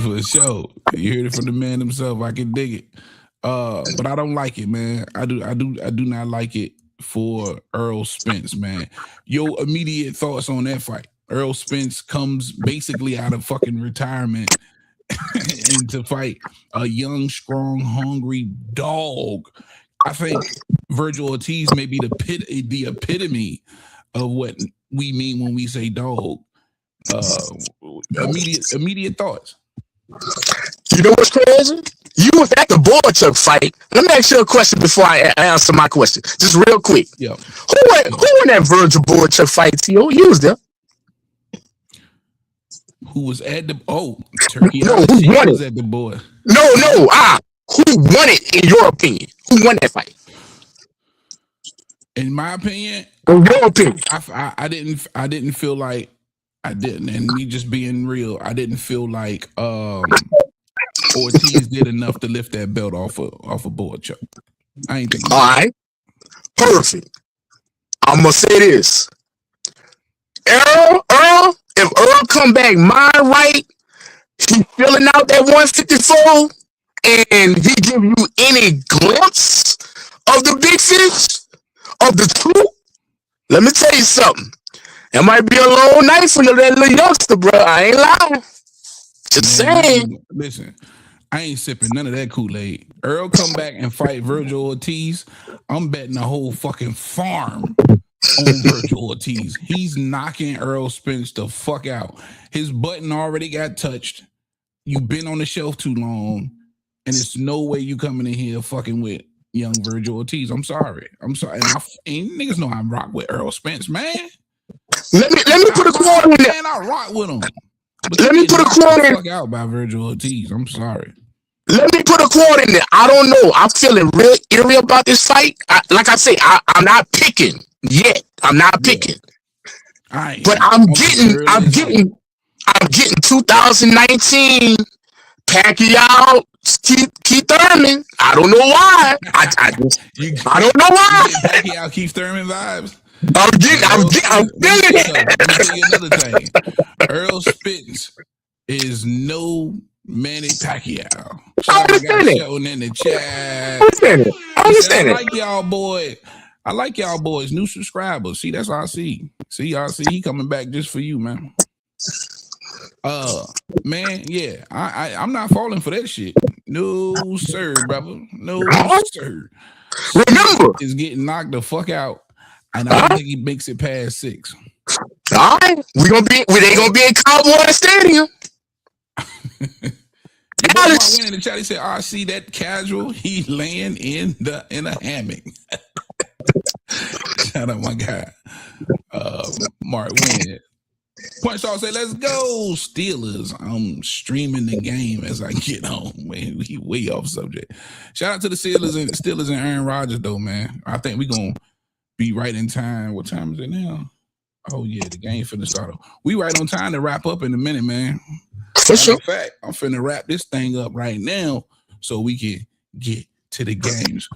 For sure. You heard it from the man himself. I can dig it. But I don't like it, man. I do not like it for Earl Spence, man. Your immediate thoughts on that fight. Earl Spence comes basically out of fucking retirement and to fight a young, strong, hungry dog. I think Vergil Ortiz may be the epitome of what we mean when we say dog. Immediate thoughts. You know what's crazy? You was at the Boychuk fight. Let me ask you a question before I answer my question. Just real quick. Yeah. Who in that Vergil Boychuk fight, T.O.? You was there. Who was at the Turkey? No, who won was it? At the boy. No. Who won it in your opinion? Who won that fight? In my opinion, in your opinion, I didn't feel like I didn't, and me just being real, I didn't feel like Ortiz did enough to lift that belt off of Boychuk. I ain't think. All right, perfect. I'm gonna say this, Earl. If Earl come back mind right, he filling out that 154, and he give you any glimpse of the big fish, of the truth. Let me tell you something. It might be a long night for that little youngster, bro. I ain't lying. Just saying. Listen, I ain't sipping none of that Kool-Aid. Earl come back and fight Vergil Ortiz. I'm betting the whole fucking farm on Vergil Ortiz. He's knocking Earl Spence the fuck out. His button already got touched. You've been on the shelf too long, and it's no way you coming in here fucking with young Vergil Ortiz. I'm sorry. And niggas know I'm rock with Earl Spence, man. Let me put a quote in there. Man, I rock with him. But let me put a quote in. Fuck out by Vergil Ortiz. I'm sorry. Let me put a quote in there. I don't know. I'm feeling real eerie about this fight. Like I say, I'm not picking yet. I'm not picking. But I'm getting 2019 Pacquiao Keith Thurman. I don't know why. I don't know why. Pacquiao Keith Thurman vibes. I'm feeling it. Let me tell you another thing. Earl Spence is no Manny Pacquiao. I understand it. In the chat. I understand it. I like y'all boys. New subscribers. See, that's all I see. See, y'all see he coming back just for you, man. Man, yeah. I'm not falling for that shit. No, sir, brother. No, sir. Remember, is getting knocked the fuck out. And I don't think he makes it past 6. All right, they gonna be in Cowboy Stadium. In the chat, he said, "I see that casual. He laying in a hammock." Shout out my guy, Mark Wynn. Punch Star say, "Let's go Steelers." I'm streaming the game as I get home. Man, we way off subject. Shout out to the Steelers and Aaron Rodgers though, man. I think we gonna be right in time. What time is it now? Oh yeah, the game finna start. We right on time to wrap up in a minute, man. For sure. In fact, I'm finna wrap this thing up right now so we can get to the games.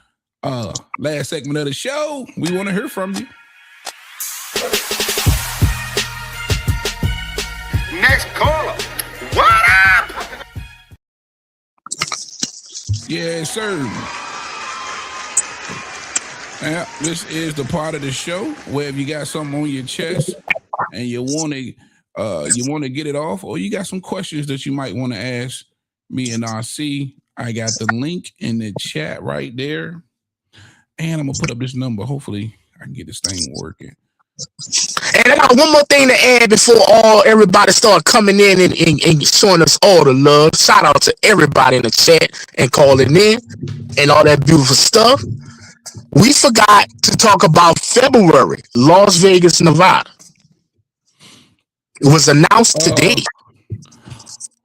Last segment of the show. We want to hear from you. Next caller. What up? Yes, sir. Yeah, this is the part of the show where if you got something on your chest and you want to get it off, or you got some questions that you might want to ask me and RC, I got the link in the chat right there. And I'm gonna put up this number. Hopefully, I can get this thing working. And I got one more thing to add before everybody start coming in and showing us all the love. Shout out to everybody in the chat and calling in and all that beautiful stuff. We forgot to talk about February, Las Vegas, Nevada. It was announced today.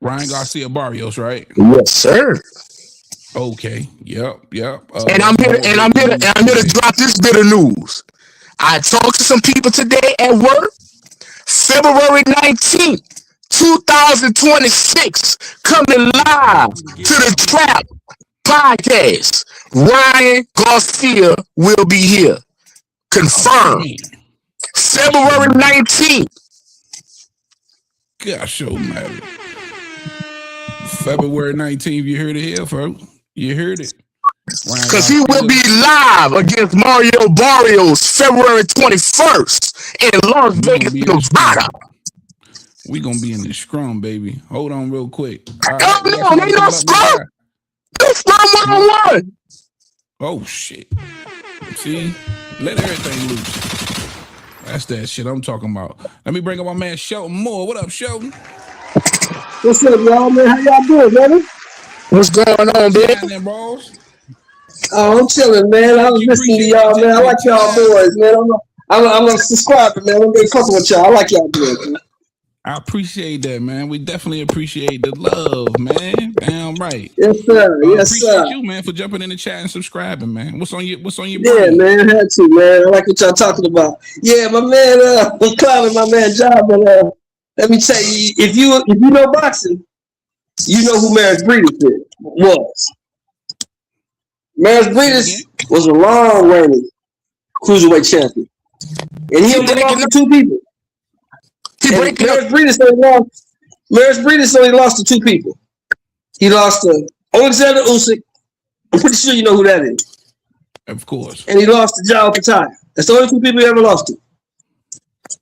Ryan Garcia Barrios, right? Yes, sir. Okay. Yep. And I'm here to drop this bit of news. I talked to some people today at work. February 19th, 2026, coming live to the Trap Podcast. Ryan Garcia will be here. Confirmed. February 19th. Gosh, so mad. February 19th, you heard it here, folks. You heard it. Because he will be live against Mario Barrios February 21st in Las Vegas, Nevada. We gonna be in the scrum, baby. Hold on real quick. Oh, no, ain't no scrum. It's scrum 101. Oh, shit. See? Let everything loose. That's that shit I'm talking about. Let me bring up my man Shelton Moore. What up, Shelton? What's up, y'all, man? How y'all doing, brother? What's going on, baby? Oh, I'm chilling, man. I was listening to y'all, man. I like y'all boys, man. I'm a subscriber, man. I'm gonna fucking with y'all. I like y'all boys, man. I appreciate that, man. We definitely appreciate the love, man. Damn right. Yes, sir. Yes, appreciate sir. you, man, for jumping in the chat and subscribing, man. What's on your Yeah, brain? man. I had to, man. I like what y'all talking about. Yeah, my man, was clowning my man John, but let me tell you, if you know boxing, you know who Benavidez was. Benavidez was a long-reigning cruiserweight champion, and he only lost to two people. Benavidez only lost to two people. He lost to Alexander Usyk. I'm pretty sure you know who that is. Of course. And he lost to Jao Patai. That's the only two people he ever lost to.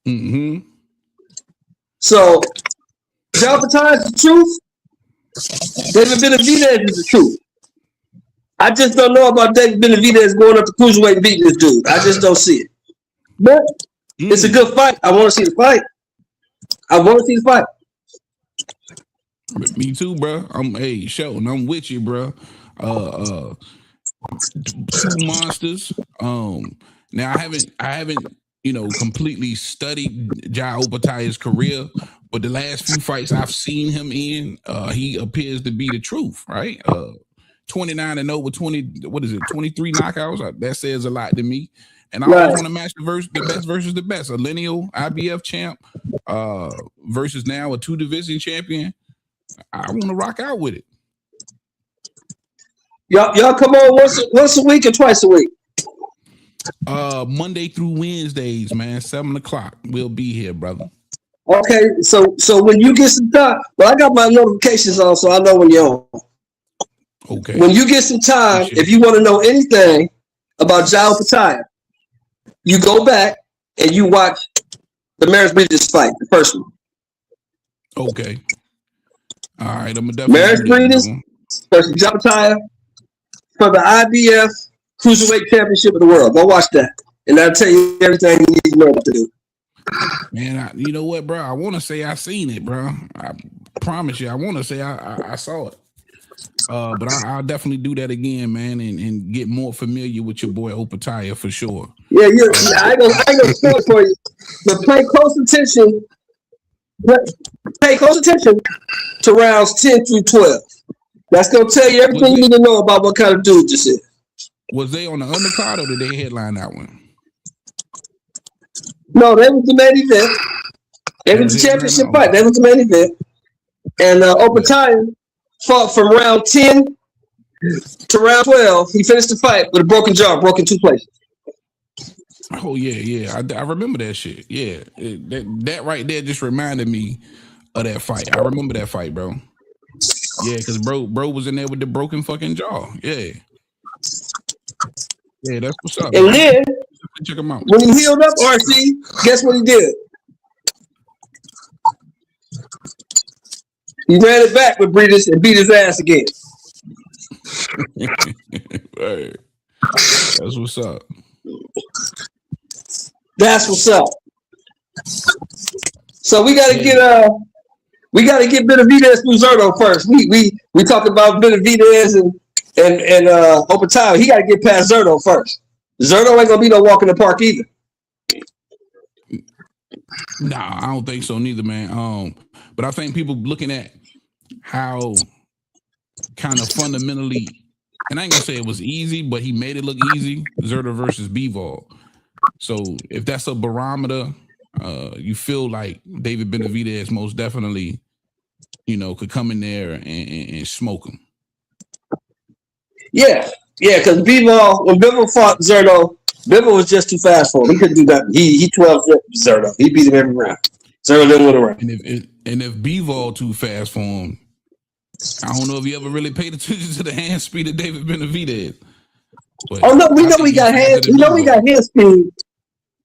Mm-hmm. So, Jao Patai is the truth. David Benavidez is the truth. I just don't know about David Benavidez going up to cruiserweight and beating this dude. I just don't see it. But it's a good fight. I want to see the fight. Me too, bro. Hey, Shelton, I'm with you, bro. Two monsters. Now I haven't, completely studied Jai Opatai's career, but the last few fights I've seen him in, he appears to be the truth, right? 29-0 with 23 knockouts. That says a lot to me. And I always want to match the best versus the best. A lineal IBF champ versus now a 2-division champion. I want to rock out with it. Y'all come on once a week or twice a week? Monday through Wednesdays, man, 7:00. We'll be here, brother. Okay, so when you get some time, I got my notifications on, so I know when you're on. Okay. When you get some time, if you want to know anything about Jao Patai, you go back and you watch the Benavidez fight, the first one. Okay. All right, I'm definitely Benavidez versus Jao Patai for the IBF Cruiserweight Championship of the world. Go watch that, and that'll tell you everything you need to know what to do. Man, you know what, bro? I want to say I seen it, bro. I promise you, I want to say I saw it. But I'll definitely do that again, man, and get more familiar with your boy Opataya for sure. Yeah, I ain't gonna spoil it for you, but pay close attention. Pay close attention to rounds 10 through 12. That's gonna tell you everything you need to know about what kind of dude this is. Was they on the undercard or did they headline that one? No, they was the main event. They was the championship fight. They was the main event. And Opataya fought from round 10 to round 12. He finished the fight with a broken jaw, broken 2 places. Oh yeah. I remember that shit. Yeah, that right there just reminded me of that fight. I remember that fight, bro. Yeah, because bro was in there with the broken fucking jaw. Yeah, that's what's up. And then check him out. when he healed up, RC, guess what he did? He ran it back with Benavidez and beat his ass again. Right. That's what's up. That's what's up. So we gotta get Benavidez through Zerto first. We talk about Benavidez and Opetawa. He gotta get past Zerto first. Zerto ain't gonna be no walk in the park either. Nah, I don't think so neither, man. But I think people looking at how kind of fundamentally, and I ain't gonna say it was easy, but he made it look easy. Zerto versus Bivol. So if that's a barometer, you feel like David Benavidez most definitely, could come in there and smoke him. Yeah, because Bivol, when Bivol fought Zerto, Bivol was just too fast for him. He couldn't do that. He 12 Zerto. He beat him every round. Zerto didn't win a round. And if Bivol too fast for him, I don't know if you ever really paid attention to the hand speed of David Benavidez. Oh no, we know he got hand. We know he got hand speed.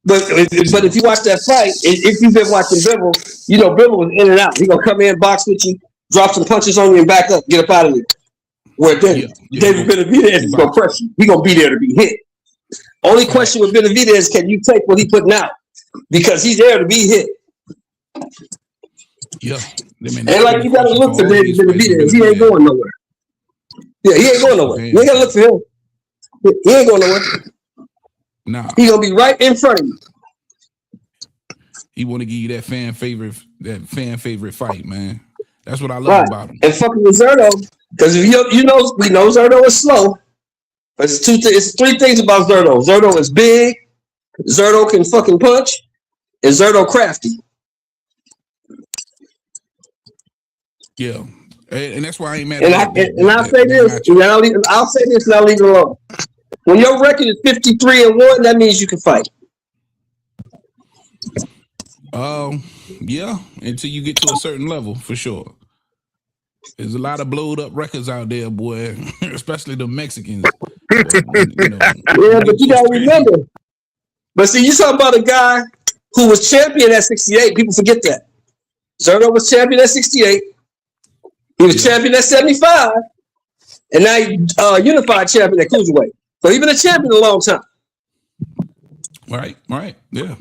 But if you watch that fight, if you've been watching Bivol, Bivol was in and out. He gonna come in, box with you, drop some punches on you, and back up, get up out of there. Where David Benavidez is gonna press you. He gonna be there to be hit. Only question with Benavidez is, can you take what he putting out? Because he's there to be hit. Yeah. And like you gotta look for David Benavidez. He ain't going nowhere. Yeah, he ain't going nowhere. You ain't gotta look for him. He ain't going nowhere. Nah. He gonna be right in front of you. He wanna give you that fan favorite fight, man. That's what I love about him. And fucking with Zerto, because we know Zerto is slow. But it's three things about Zerto. Zerto is big, Zerto can fucking punch, and Zerto crafty. Yeah. And that's why I ain't mad at And I'll say this, and I'll say this and I'll leave it alone. When your record is 53-1, that means you can fight. Yeah, until you get to a certain level, for sure. There's a lot of blowed up records out there, boy, especially the Mexicans. But, yeah, but you gotta remember. But see, you talking about a guy who was champion at 68. People forget that. Zerto was champion at 68. He was champion at 75. And now he's unified champion at cruiserweight. So he's been a champion a long time. Right, yeah.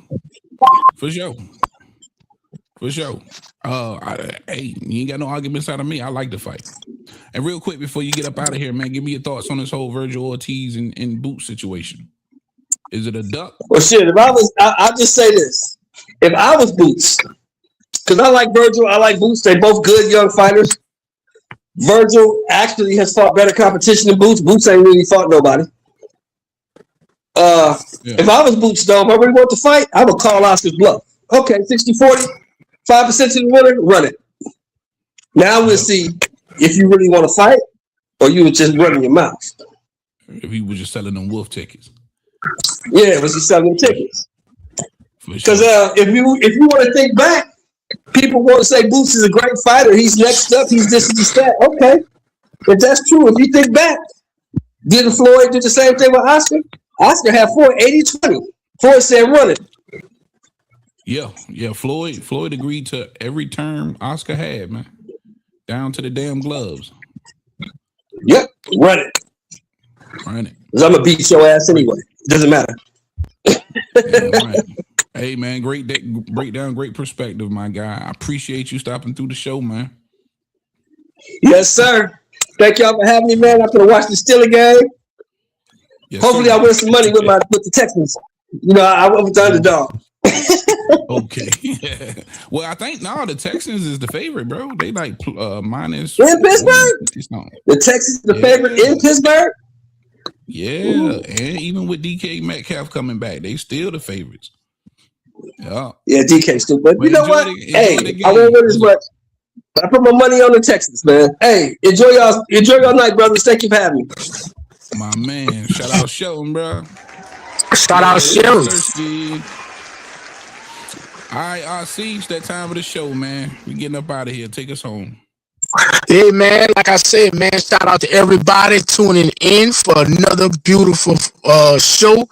For sure. Hey, you ain't got no arguments out of me. I like the fight. And real quick, before you get up out of here, man, give me your thoughts on this whole Vergil Ortiz and Boots situation. Is it a duck? Well, shit, I'll just say this. If I was Boots, because I like Vergil, I like Boots. They're both good young fighters. Vergil actually has fought better competition than Boots. Boots ain't really fought nobody. If I was Boots, though, if I really want to fight, I would call Oscar's bluff. Okay, 60-40, 5% to the winner, run it. Now we'll see if you really want to fight or you were just running your mouth. If he was just selling them wolf tickets. Yeah, was he selling tickets? Because if you want to think back, people want to say Boots is a great fighter. He's next up. He's this and he's that. Okay, if that's true, if you think back, didn't Floyd do the same thing with Oscar? Oscar had 80-20. Floyd said run it. Yeah. Floyd agreed to every term Oscar had, man. Down to the damn gloves. Yep, run it. Because I'm gonna beat your ass anyway. Doesn't matter. Right. Hey man, great breakdown, great perspective, my guy. I appreciate you stopping through the show, man. Yes, sir. Thank y'all for having me, man. I'm gonna watch the Steelers game. Yes, hopefully, I win some money with the Texans. I went with the underdog. Okay. Well, I think the Texans is the favorite, bro. They like minus in Pittsburgh. The Texans the favorite in Pittsburgh. Yeah, and even with DK Metcalf coming back, they still the favorites. Yeah, DK still. But you know what? Hey, I won't win as much. I put my money on the Texans, man. Hey, enjoy your night, brothers. Thank you for having me. My man, shout out Shelton, bro. Shout out Shelton. All right, RC, it's that time of the show, man. We getting up out of here. Take us home. Hey, man, like I said, man, shout out to everybody tuning in for another beautiful show.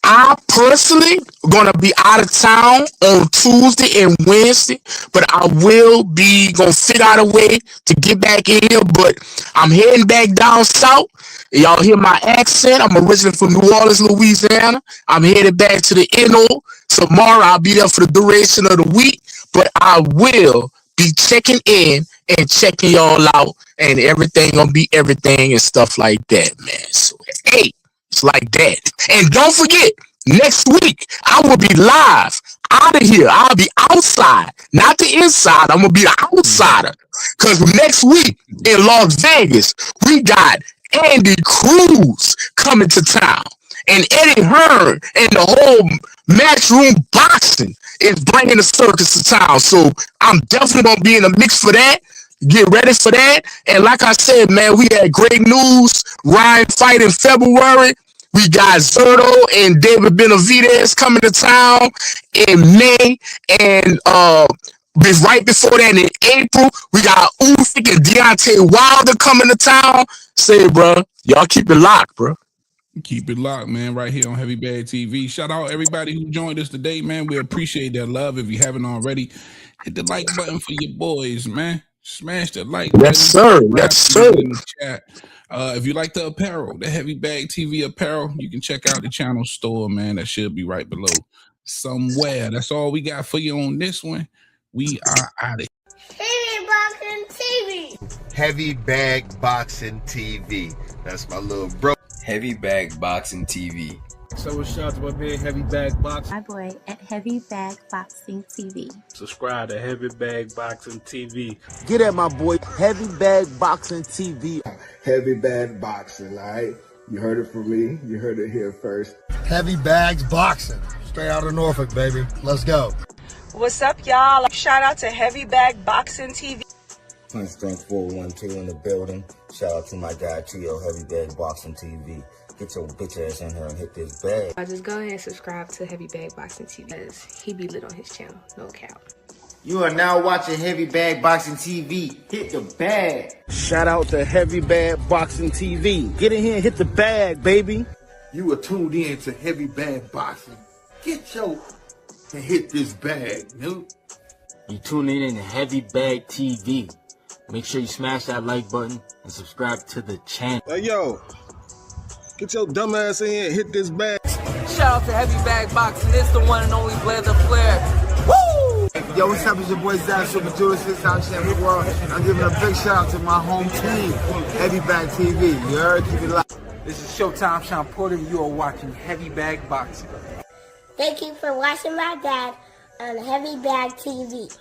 I personally gonna be out of town on Tuesday and Wednesday, but I will be gonna figure out a way to get back in here. But I'm heading back down south. Y'all hear my accent? I'm originally from New Orleans, Louisiana. I'm headed back to the NO tomorrow. I'll be there for the duration of the week, but I will be checking in and checking y'all out, and everything gonna be everything and stuff like that, man. So hey. It's like that. And don't forget, next week, I will be live out of here. I'll be outside, not the inside. I'm going to be the outsider. Because next week in Las Vegas, we got Andy Cruz coming to town. And Eddie Hearn and the whole Matchroom Boxing is bringing the circus to town. So I'm definitely going to be in the mix for that. Get ready for that. And like I said, man, we had great news. Ryan fight in February. We got Zerto and David Benavidez coming to town in May. And right before that in April, we got Usyk and Deontay Wilder coming to town. Say, bro, y'all keep it locked, bro. Keep it locked, man, right here on Heavy Bag TV. Shout out everybody who joined us today, man. We appreciate that love. If you haven't already, hit the like button for your boys, man. Smash the like button. Yes, sir. Yes, sir. In the chat. If you like the apparel, the Heavy Bag TV apparel, you can check out the channel store, man. That should be right below somewhere. That's all we got for you on this one. We are out of here. Heavy Boxing TV. Heavy Bag Boxing TV. That's my little bro. Heavy Bag Boxing TV. So what's up to my man Heavy Bag Boxing? My boy at Heavy Bag Boxing TV. Subscribe to Heavy Bag Boxing TV. Get at my boy, Heavy Bag Boxing TV. Heavy Bag Boxing, all right? You heard it from me. You heard it here first. Heavy Bags Boxing. Straight out of Norfolk, baby. Let's go. What's up, y'all? Shout out to Heavy Bag Boxing TV. Punch Drunk 412 in the building. Shout out to my guy Tio, Heavy Bag Boxing TV. Get your bitch ass in here and hit this bag. Just go ahead and subscribe to Heavy Bag Boxing TV because he be lit on his channel, no cap. You are now watching Heavy Bag Boxing TV. Hit the bag. Shout out to Heavy Bag Boxing TV. Get in here and hit the bag, baby. You are tuned in to Heavy Bag Boxing. Get your and hit this bag, dude. You tuning in to Heavy Bag TV. Make sure you smash that like button and subscribe to the channel. Hey, yo. Get your dumb ass in here and hit this bag. Shout out to Heavy Bag Boxing. It's the one and only Blair the Flair. Woo! Yo, what's up? It's your boy Zach, Super Judas, out champion of the world. I'm giving a big shout out to my home team, Heavy Bag TV. You heard? Keep it locked. This is Showtime Sean Porter. You are watching Heavy Bag Boxing. Thank you for watching my dad on Heavy Bag TV.